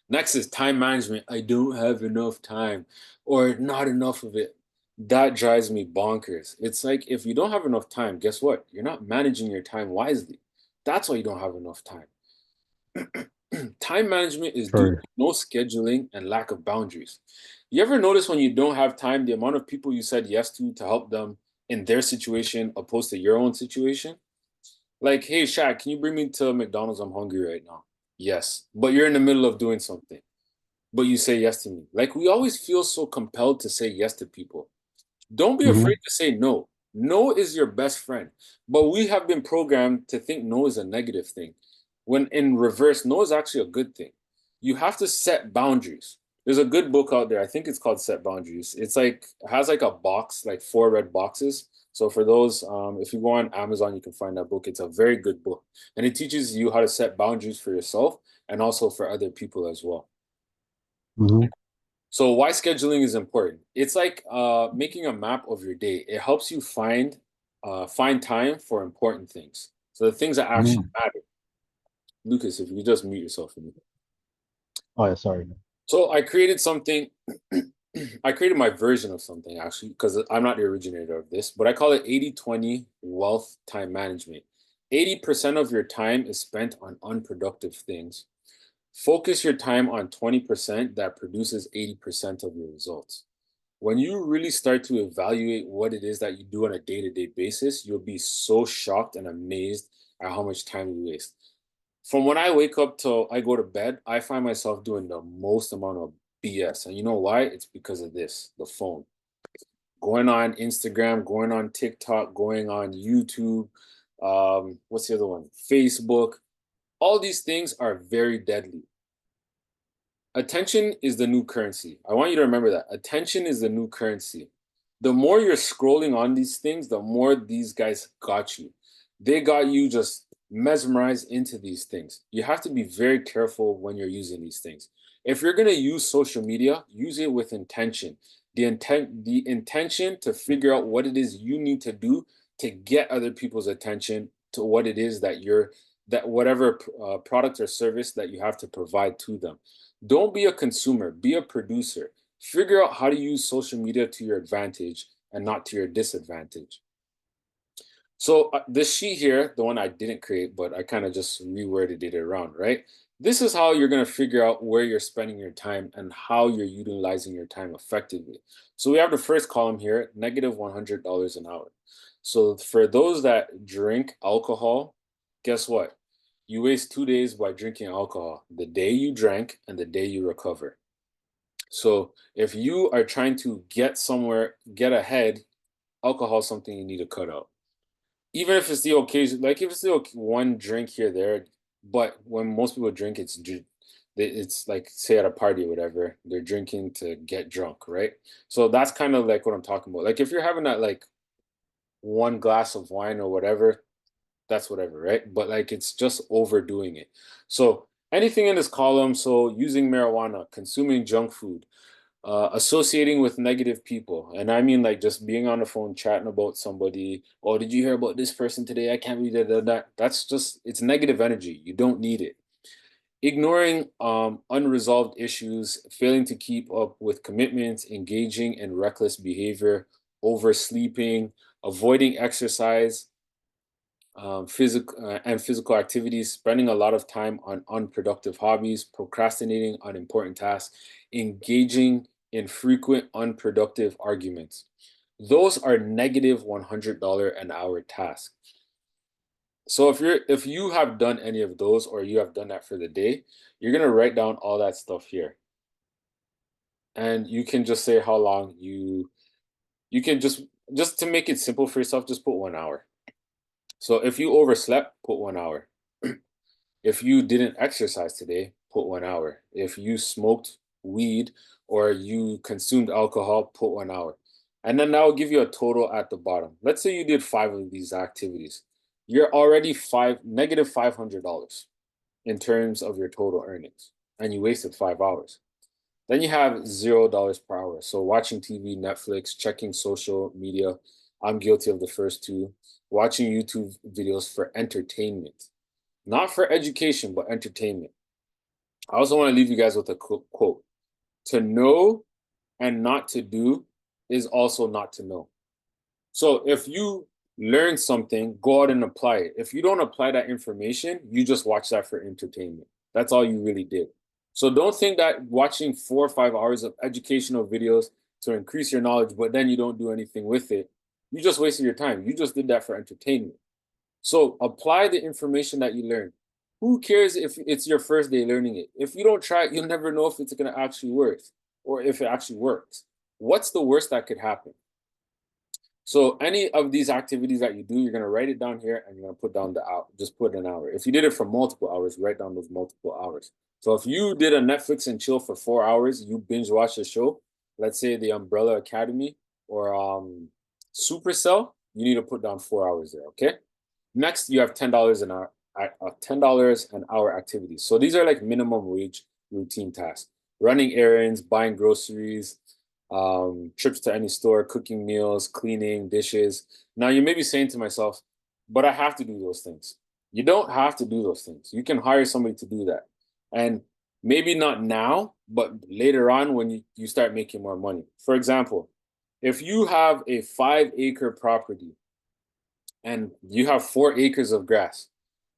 Next is time management. I don't have enough time, or not enough of it. That drives me bonkers. It's like, if you don't have enough time, guess what? You're not managing your time wisely. That's why you don't have enough time. Time management is due to no scheduling and lack of boundaries. You ever notice when you don't have time, the amount of people you said yes to help them in their situation opposed to your own situation? Like, hey, Shaq, can you bring me to McDonald's? I'm hungry right now. Yes, but you're in the middle of doing something, but you say yes to me. Like, we always feel so compelled to say yes to people. Don't be afraid to say no. No is your best friend, but we have been programmed to think no is a negative thing, when in reverse, no is actually a good thing. You have to set boundaries. There's a good book out there. I think it's called Set Boundaries. It's like, it has like a box, like 4 red boxes. So for those, if you go on Amazon, you can find that book. It's a very good book. And it teaches you how to set boundaries for yourself and also for other people as well. So why scheduling is important? It's like making a map of your day. It helps you find time for important things. So the things that actually matter. Lucas, if you could just mute yourself for me.
Oh, yeah, sorry.
So I created something. I created my version of something, actually, because I'm not the originator of this, but I call it 80-20 wealth time management. 80% of your time is spent on unproductive things. Focus your time on 20% that produces 80% of your results. When you really start to evaluate what it is that you do on a day-to-day basis, you'll be so shocked and amazed at how much time you waste. From when I wake up till I go to bed, I find myself doing the most amount of BS. And you know why? It's because of this, the phone. Going on Instagram, going on TikTok, going on YouTube, what's the other one? Facebook. All these things are very deadly. Attention is the new currency. I want you to remember that. Attention is the new currency. The more you're scrolling on these things, the more these guys got you. They got you just mesmerized into these things. You have to be very careful when you're using these things. If you're going to use social media, use it with intention. The intention to figure out what it is you need to do to get other people's attention to what it is that whatever product or service that you have to provide to them. Don't be a consumer, be a producer. Figure out how to use social media to your advantage and not to your disadvantage. So this sheet here, the one I didn't create, but I kind of just reworded it around, right? This is how you're going to figure out where you're spending your time and how you're utilizing your time effectively. So we have the first column here, negative $100 an hour. So for those that drink alcohol, guess what? You waste 2 days by drinking alcohol, the day you drank and the day you recover. So if you are trying to get somewhere, get ahead, alcohol is something you need to cut out. Even if it's the occasion, like if it's the one drink here there, but when most people drink, it's like say at a party or whatever, they're drinking to get drunk, right? So that's kind of like what I'm talking about. Like if you're having that like one glass of wine or whatever, that's whatever, right? But like it's just overdoing it. So anything in this column, so using marijuana, consuming junk food, associating with negative people. And I mean like just being on the phone chatting about somebody. Oh, did you hear about this person today? I can't believe that. That's just, it's negative energy. You don't need it. Ignoring unresolved issues, failing to keep up with commitments, engaging in reckless behavior, oversleeping, avoiding exercise, physical activities, spending a lot of time on unproductive hobbies, procrastinating on important tasks, engaging in frequent unproductive arguments. Those are negative $100 an hour tasks. So if you have done any of those or you have done that for the day, you're gonna write down all that stuff here. And you can just say how long you can just to make it simple for yourself, just put 1 hour. So if you overslept, put 1 hour. If you didn't exercise today, put 1 hour. If you smoked weed or you consumed alcohol, put 1 hour. And then that will give you a total at the bottom. Let's say you did 5 of these activities. You're already negative $500 in terms of your total earnings, and you wasted 5 hours. Then you have $0 per hour. So watching TV, Netflix, checking social media. I'm guilty of the first two. Watching YouTube videos for entertainment. Not for education, but entertainment. I also want to leave you guys with a quote. To know and not to do is also not to know. So if you learn something, go out and apply it. If you don't apply that information, you just watch that for entertainment. That's all you really did. So don't think that watching 4 or 5 hours of educational videos to increase your knowledge, but then you don't do anything with it, you just wasted your time. You just did that for entertainment. So apply the information that you learned. Who cares if it's your first day learning it? If you don't try it, you'll never know if it's going to actually work or if it actually works. What's the worst that could happen? So any of these activities that you do, you're going to write it down here and you're going to put down the hour. Just put an hour. If you did it for multiple hours, write down those multiple hours. So if you did a Netflix and chill for 4 hours, you binge watch a show, let's say the Umbrella Academy or Supercell, you need to put down 4 hours there, okay? Next, you have $10 an hour, $10 an hour activities. So these are like minimum wage routine tasks: running errands, buying groceries, trips to any store, cooking meals, cleaning dishes. Now you may be saying to myself, but I have to do those things. You don't have to do those things. You can hire somebody to do that. And maybe not now, but later on when you start making more money. For example, if you have a 5-acre property and you have 4 acres of grass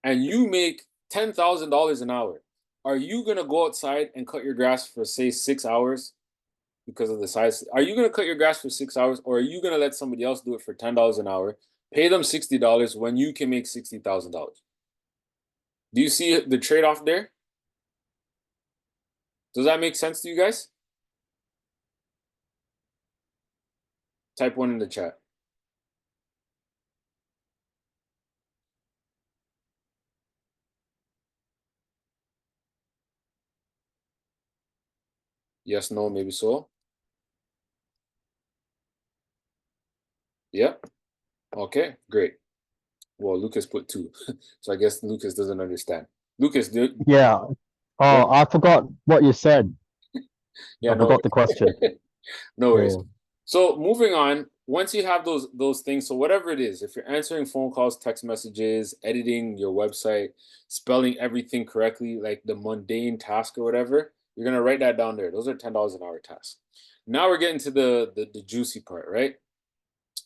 and you make $10,000 an hour, are you going to go outside and cut your grass for, say, 6 hours because of the size? Are you going to cut your grass for 6 hours, or are you going to let somebody else do it for $10 an hour, pay them $60 when you can make $60,000? Do you see the trade-off there? Does that make sense to you guys? Type 1 in the chat. Yes, no, maybe so. Yeah. Okay, great. Well, Lucas put 2. So I guess Lucas doesn't understand. Lucas,
Yeah. Oh, I forgot what you said.
yeah,
I forgot the question.
no worries.
Yeah.
So moving on, once you have those things, so whatever it is, if you're answering phone calls, text messages, editing your website, spelling everything correctly, like the mundane task or whatever, you're gonna write that down there. Those are $10 an hour tasks. Now we're getting to the juicy part, right?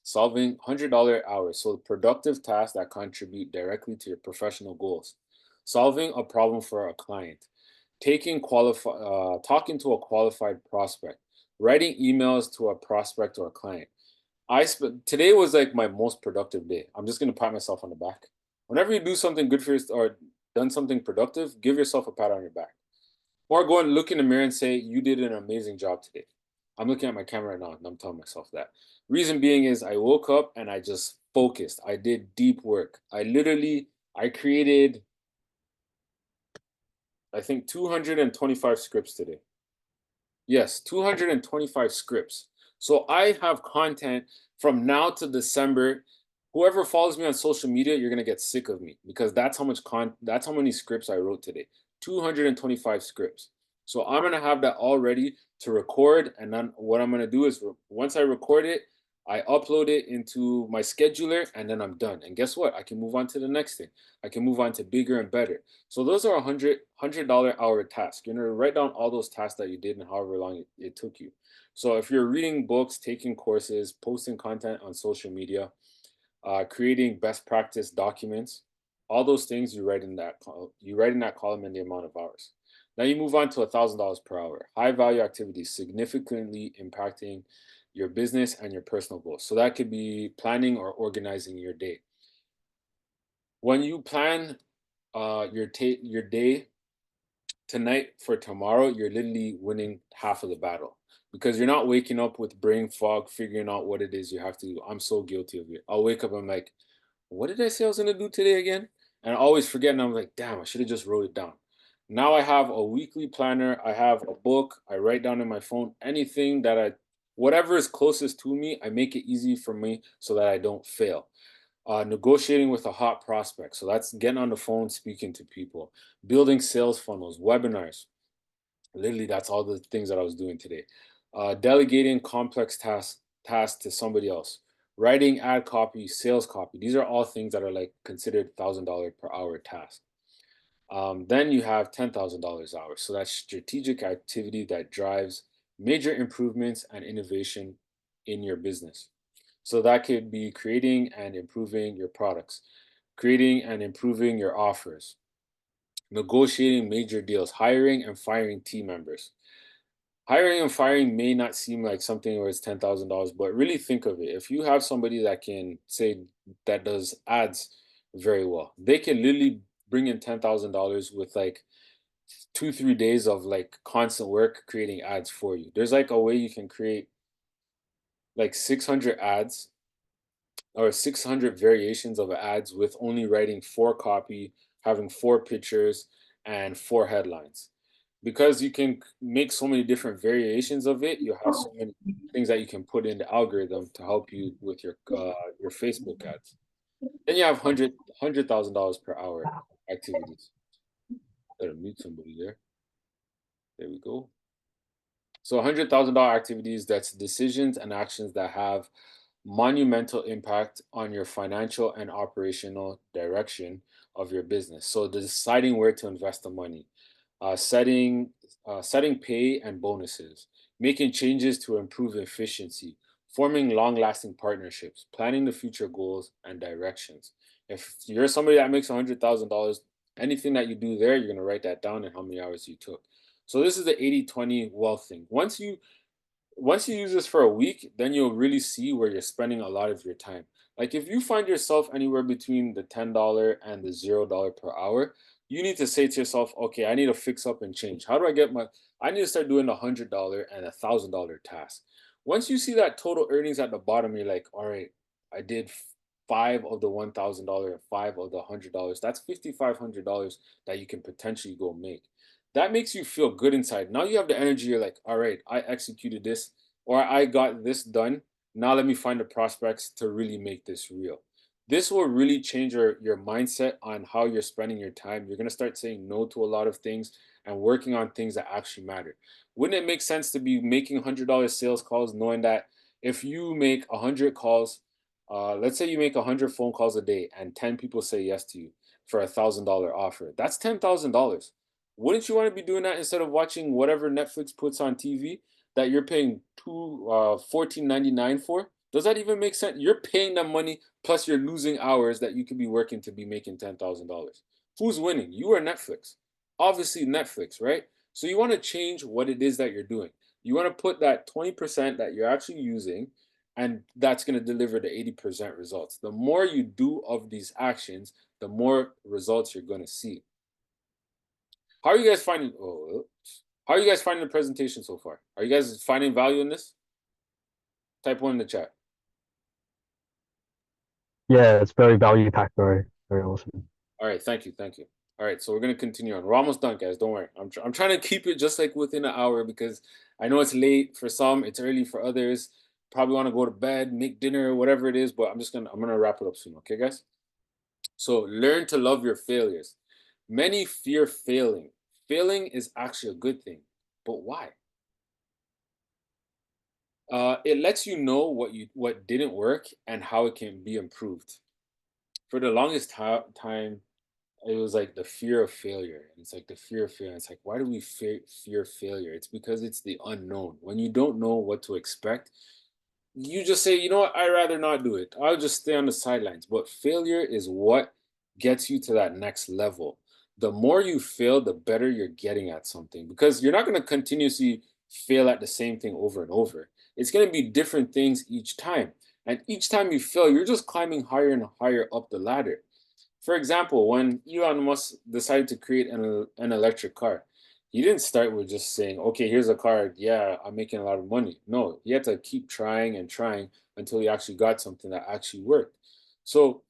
Solving $100 hours. So productive tasks that contribute directly to your professional goals. Solving a problem for a client. Talking to a qualified prospect. Writing emails to a prospect or a client. Today was like my most productive day. I'm just gonna pat myself on the back. Whenever you do something good for yourself or done something productive, give yourself a pat on your back. Or go and look in the mirror and say, you did an amazing job today. I'm looking at my camera right now and I'm telling myself that. Reason being is I woke up and I just focused. I did deep work. I created, I think, 225 scripts today. Yes, 225 scripts. So I have content from now to December. Whoever follows me on social media, you're gonna get sick of me because that's how much that's how many scripts I wrote today. 225 scripts. So I'm gonna have that all ready to record, and then what I'm gonna do is once I record it, I upload it into my scheduler, and then I'm done. And guess what? I can move on to the next thing. I can move on to bigger and better. So those are $100 hour tasks. You're gonna write down all those tasks that you did and however long it took you. So if you're reading books, taking courses, posting content on social media, creating best practice documents, all those things you write in that column and the amount of hours. Now you move on to $1,000 per hour. High value activities significantly impacting your business and your personal goals. So that could be planning or organizing your day. When you plan your day tonight for tomorrow, you're literally winning half of the battle because you're not waking up with brain fog, figuring out what it is you have to do. I'm so guilty of it. I'll wake up and I'm like, what did I say I was gonna do today again? And I always forget, and I'm like, damn, I should have just wrote it down. Now I have a weekly planner. I have a book. I write down in my phone anything that whatever is closest to me, I make it easy for me so that I don't fail. Negotiating with a hot prospect. So that's getting on the phone, speaking to people, building sales funnels, webinars. Literally, that's all the things that I was doing today. Delegating complex tasks to somebody else. Writing ad copy, sales copy. These are all things that are like considered $1,000 per hour tasks. Then you have $10,000 hours. So that's strategic activity that drives major improvements and innovation in your business. So that could be creating and improving your products, creating and improving your offers, negotiating major deals, hiring and firing team members. Hiring and firing may not seem like something where it's $10,000, but really think of it. If you have somebody that can say that does ads very well, they can literally bring in $10,000 with like 2-3 days of like constant work creating ads for you. There's like a way you can create like 600 ads or 600 variations of ads with only writing 4 copy, having 4 pictures, and 4 headlines. Because you can make so many different variations of it, you have so many things that you can put in the algorithm to help you with your Facebook ads. Then you have $100,000 per hour activities. Better mute somebody there. There we go. So $100,000 activities, that's decisions and actions that have monumental impact on your financial and operational direction of your business. So deciding where to invest the money, setting pay and bonuses, making changes to improve efficiency, forming long-lasting partnerships, planning the future goals and directions. If you're somebody that makes $100,000, anything that you do there, you're going to write that down and how many hours you took. So this is the 80-20 wealth thing. Once you use this for a week, then you'll really see where you're spending a lot of your time. Like if you find yourself anywhere between the $10 and the $0 per hour, you need to say to yourself, okay, I need to fix up and change. How do I need to start doing a $100 and a $1,000 task. Once you see that total earnings at the bottom, you're like, all right, I did 5 of the $1,000 and 5 of the $100. That's $5,500 that you can potentially go make. That makes you feel good inside. Now you have the energy. You're like, all right, I executed this or I got this done. Now let me find the prospects to really make this real. This will really change your mindset on how you're spending your time. You're going to start saying no to a lot of things and working on things that actually matter. Wouldn't it make sense to be making $100 sales calls, knowing that if you make 100 calls, let's say you make 100 phone calls a day and 10 people say yes to you for a $1,000 offer, that's $10,000. Wouldn't you want to be doing that instead of watching whatever Netflix puts on TV that you're paying $14.99 for? Does that even make sense? You're paying them money plus you're losing hours that you could be working to be making $10,000. Who's winning? You or Netflix? Obviously Netflix, right? So you want to change what it is that you're doing. You want to put that 20% that you're actually using, and that's going to deliver the 80% results. The more you do of these actions, the more results you're going to see. How are you guys finding? Oh, How are you guys finding the presentation so far? Are you guys finding value in this? Type 1 in the chat.
Yeah, it's very value packed, very awesome.
All right, thank you, thank you. All right, so we're gonna continue on. We're almost done, guys. Don't worry. I'm trying to keep it just like within an hour because I know it's late for some, it's early for others. Probably want to go to bed, make dinner, whatever it is. But I'm gonna wrap it up soon. Okay, guys. So learn to love your failures. Many fear failing. Failing is actually a good thing, but why? It lets you know what didn't work and how it can be improved. For the longest time, it was like the fear of failure. And it's like the fear of failure. It's like, why do we fear failure? It's because it's the unknown. When you don't know what to expect, you just say, you know what, I'd rather not do it. I'll just stay on the sidelines. But failure is what gets you to that next level. The more you fail, the better you're getting at something because you're not going to continuously fail at the same thing over and over. It's going to be different things each time. And each time you fail, you're just climbing higher and higher up the ladder. For example, when Elon Musk decided to create an electric car, he didn't start with just saying, okay, here's a car. Yeah, I'm making a lot of money. No, he had to keep trying and trying until he actually got something that actually worked. So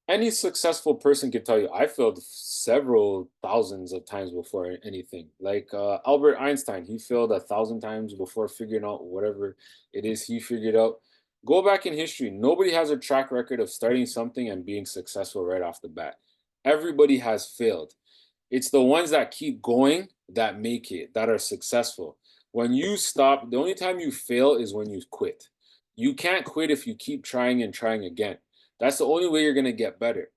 any successful person can tell you, I failed several thousands of times before anything. Like Albert Einstein, he failed 1,000 times before figuring out whatever it is he figured out. Go back in history. Nobody has a track record of starting something and being successful right off the bat. Everybody has failed. It's the ones that keep going that make it, that are successful. When you stop, the only time you fail is when you quit. You can't quit if you keep trying and trying again. That's the only way you're going to get better.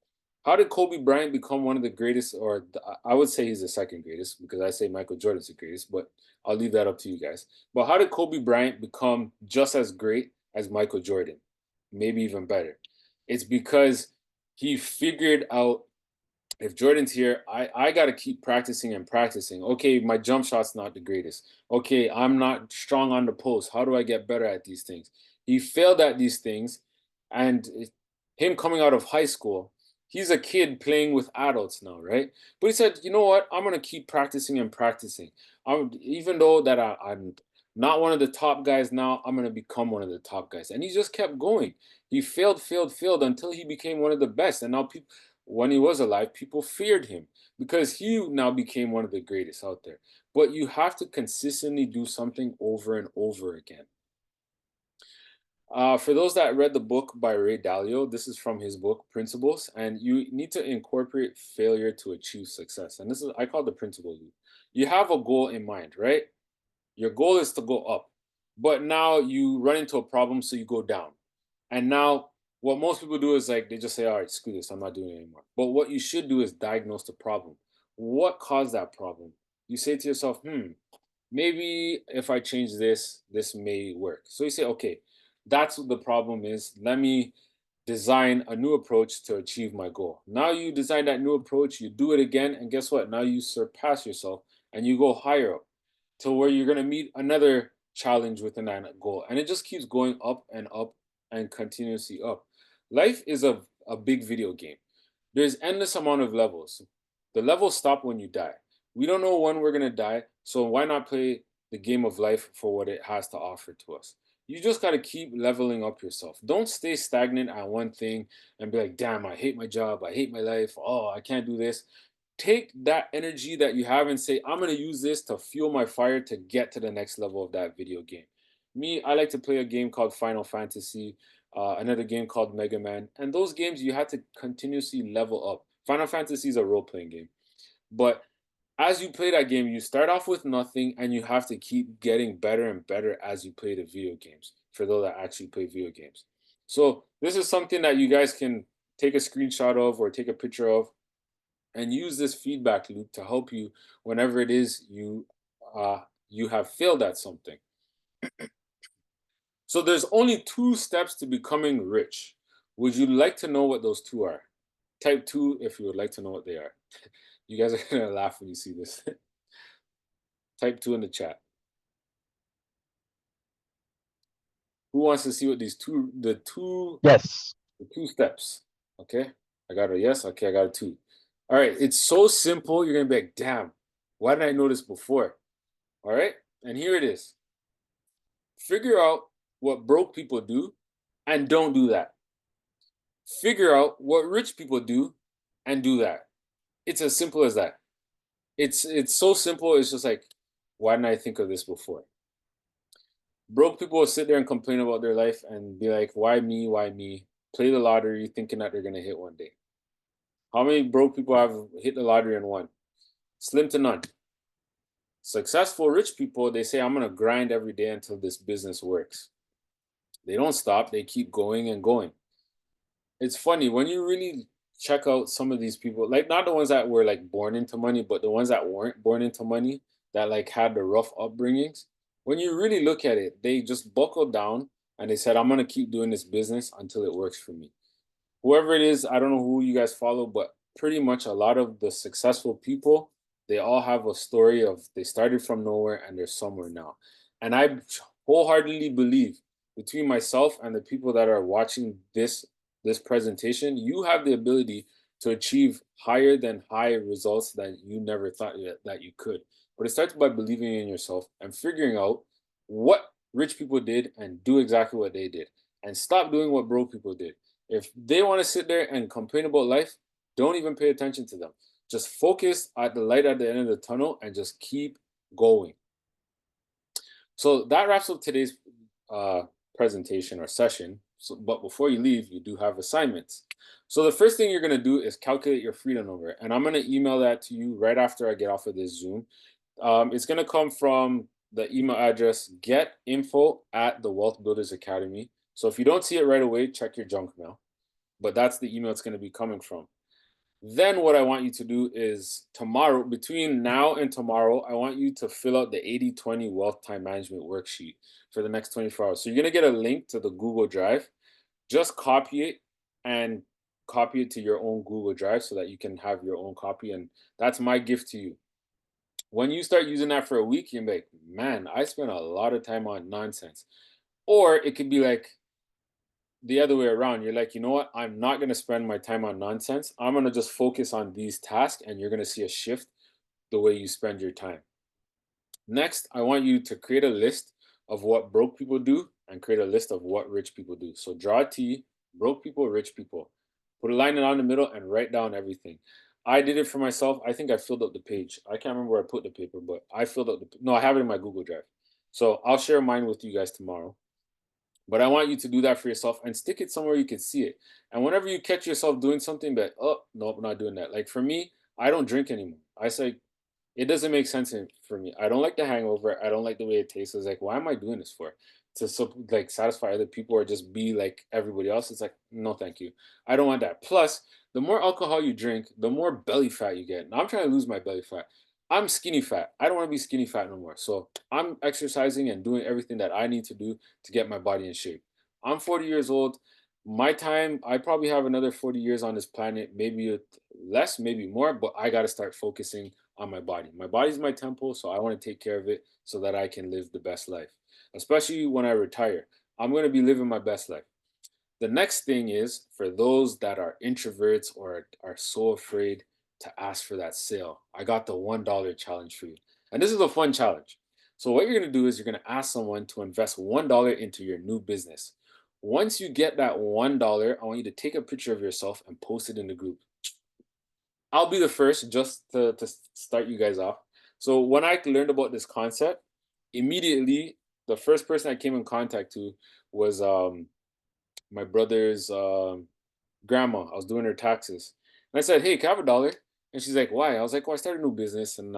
How did Kobe Bryant become one of the greatest, or I would say he's the second greatest because I say Michael Jordan's the greatest, but I'll leave that up to you guys. But how did Kobe Bryant become just as great as Michael Jordan? Maybe even better. It's because he figured out, if Jordan's here, I got to keep practicing and practicing. Okay, my jump shot's not the greatest. Okay, I'm not strong on the post. How do I get better at these things? He failed at these things, and him coming out of high school, he's a kid playing with adults now, right? But he said, you know what? I'm going to keep practicing and practicing. Even though that I'm not one of the top guys now, I'm going to become one of the top guys. And he just kept going. He failed until he became one of the best. And now people, when he was alive, people feared him because he now became one of the greatest out there. But you have to consistently do something over and over again. For those that read the book by Ray Dalio, this is from his book, Principles, and you need to incorporate failure to achieve success. And this is, I call the principle loop. You have a goal in mind, right? Your goal is to go up, but now you run into a problem, so you go down. And now what most people do is like, they just say, all right, screw this, I'm not doing it anymore. But what you should do is diagnose the problem. What caused that problem? You say to yourself, maybe if I change this, this may work. So you say, okay, that's what the problem is. Let me design a new approach to achieve my goal. Now you design that new approach, you do it again, and guess what? Now you surpass yourself and you go higher up to where you're going to meet another challenge within that goal. And it just keeps going up and continuously up. Life is a big video game. There's endless amount of levels. The levels stop when you die. We don't know when we're going to die, so why not play the game of life for what it has to offer to us? You just got to keep leveling up yourself. Don't stay stagnant at one thing and be like, damn, I hate my job, I hate my life, oh, I can't do this. Take that energy that you have and say, I'm going to use this to fuel my fire to get to the next level of that video game. Me, I like to play a game called Final Fantasy, another game called Mega Man. And those games, you have to continuously level up. Final Fantasy is a role-playing game. But as you play that game, you start off with nothing and you have to keep getting better and better as you play the video games, for those that actually play video games. So this is something that you guys can take a screenshot of or take a picture of and use this feedback loop to help you whenever it is you have failed at something. So there's only 2 steps to becoming rich. Would you like to know what those 2 are? Type 2 if you would like to know what they are. You guys are gonna laugh when you see this. Type 2 in the chat. Who wants to see what these the two steps? Okay, I got a yes. Okay, I got a 2. All right, it's so simple. You're gonna be like, damn, why didn't I know this before? All right. And here it is. Figure out what broke people do and don't do that. Figure out what rich people do and do that. It's as simple as that. It's so simple. It's just like, why didn't I think of this before? Broke people will sit there and complain about their life and be like, why me? Why me? Play the lottery thinking that they're going to hit one day. How many broke people have hit the lottery and won? Slim to none. Successful rich people, they say, I'm going to grind every day until this business works. They don't stop. They keep going and going. It's funny when you really check out some of these people, like not the ones that were like born into money, but the ones that weren't born into money, that like had the rough upbringings. When you really look at it, they just buckled down and they said, I'm going to keep doing this business until it works for me. Whoever it is, I don't know who you guys follow, but pretty much a lot of the successful people, they all have a story of they started from nowhere and they're somewhere now. And I wholeheartedly believe between myself and the people that are watching this presentation, you have the ability to achieve higher than high results that you never thought that you could. But it starts by believing in yourself and figuring out what rich people did and do exactly what they did. And stop doing what broke people did. If they want to sit there and complain about life, don't even pay attention to them. Just focus at the light at the end of the tunnel and just keep going. So that wraps up today's presentation or session. So, but before you leave, you do have assignments. So the first thing you're going to do is calculate your freedom number. And I'm going to email that to you right after I get off of this Zoom. It's going to come from the email address getinfo@the Wealth Builders Academy. So if you don't see it right away, check your junk mail. But that's the email it's going to be coming from. Then what I want you to do is tomorrow, between now and tomorrow, I want you to fill out the 80/20 Wealth Time Management Worksheet for the next 24 hours. So you're going to get a link to the Google Drive. Just copy it and copy it to your own Google Drive so that you can have your own copy. And that's my gift to you. When you start using that for a week, you're like, man, I spent a lot of time on nonsense. Or it could be like the other way around. You're like, you know what? I'm not going to spend my time on nonsense. I'm going to just focus on these tasks, and you're going to see a shift the way you spend your time. Next, I want you to create a list of what broke people do and create a list of what rich people do. So draw a T, broke people, rich people. Put a line down the middle and write down everything. I did it for myself. I think I filled up the page. I can't remember where I put the paper, but I filled up no, I have it in my Google Drive. So I'll share mine with you guys tomorrow. But I want you to do that for yourself and stick it somewhere you can see it. And whenever you catch yourself doing something that, oh, nope, I'm not doing that. Like for me, I don't drink anymore. I say, it doesn't make sense for me. I don't like the hangover. I don't like the way it tastes. It's like, why am I doing this for? To like satisfy other people or just be like everybody else? It's like, no, thank you. I don't want that. Plus, the more alcohol you drink, the more belly fat you get. Now I'm trying to lose my belly fat. I'm skinny fat. I don't want to be skinny fat no more. So I'm exercising and doing everything that I need to do to get my body in shape. I'm 40 years old. My time, I probably have another 40 years on this planet, maybe less, maybe more, but I got to start focusing on my body. My body's my temple, so I want to take care of it so that I can live the best life, especially when I retire. I'm going to be living my best life. The next thing is for those that are introverts or are so afraid to ask for that sale. I got the $1 challenge for you. And this is a fun challenge. So what you're going to do is you're going to ask someone to invest $1 into your new business. Once you get that $1, I want you to take a picture of yourself and post it in the group. I'll be the first just to start you guys off. So when I learned about this concept, immediately the first person I came in contact to was my brother's grandma. I was doing her taxes. And I said, hey, can I have $1? And she's like, why? I was like, well, I started a new business and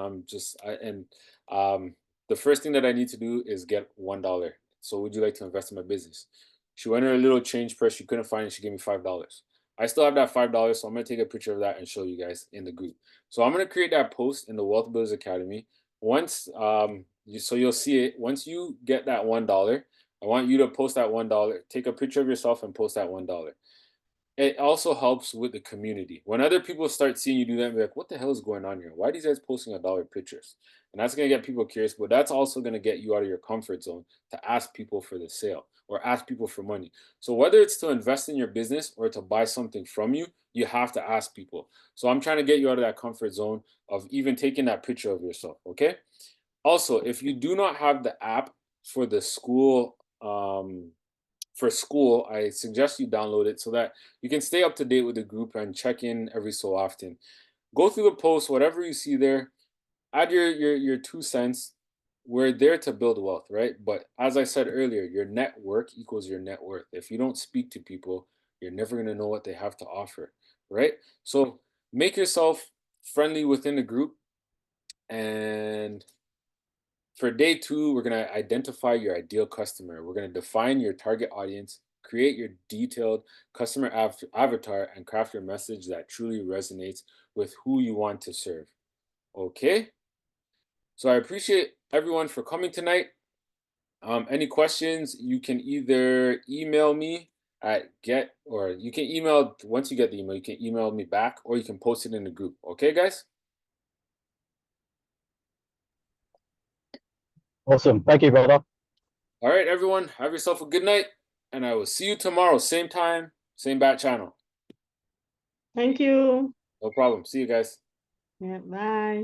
the first thing that I need to do is get $1. So would you like to invest in my business? She went in her little change purse. She couldn't find it. She gave me $5. I still have that $5. So I'm going to take a picture of that and show you guys in the group. So I'm going to create that post in the Wealth Builders Academy. Once, so you'll see it. Once you get that $1, I want you to post that $1. Take a picture of yourself and post that $1. It also helps with the community. When other people start seeing you do that, they're like, what the hell is going on here? Why are these guys posting $1 pictures? And that's going to get people curious, but that's also going to get you out of your comfort zone to ask people for the sale or ask people for money. So whether it's to invest in your business or to buy something from you, you have to ask people. So I'm trying to get you out of that comfort zone of even taking that picture of yourself, okay? Also, if you do not have the app for the school, I suggest you download it so that you can stay up to date with the group and check in every so often. Go through the posts, whatever you see there, add your 2 cents. We're there to build wealth, right? But as I said earlier, your network equals your net worth. If you don't speak to people, you're never going to know what they have to offer, right? So make yourself friendly within the group. And for day 2, we're going to identify your ideal customer. We're going to define your target audience, create your detailed customer avatar, and craft your message that truly resonates with who you want to serve. Okay? So I appreciate everyone for coming tonight. Any questions, you can either email me at you can email, once you get the email, you can email me back, or you can post it in the group. Okay, guys?
Awesome. Thank you, brother.
All right, everyone, have yourself a good night, and I will see you tomorrow, same time, same bat channel.
Thank you.
No problem. See you guys.
Yeah, bye.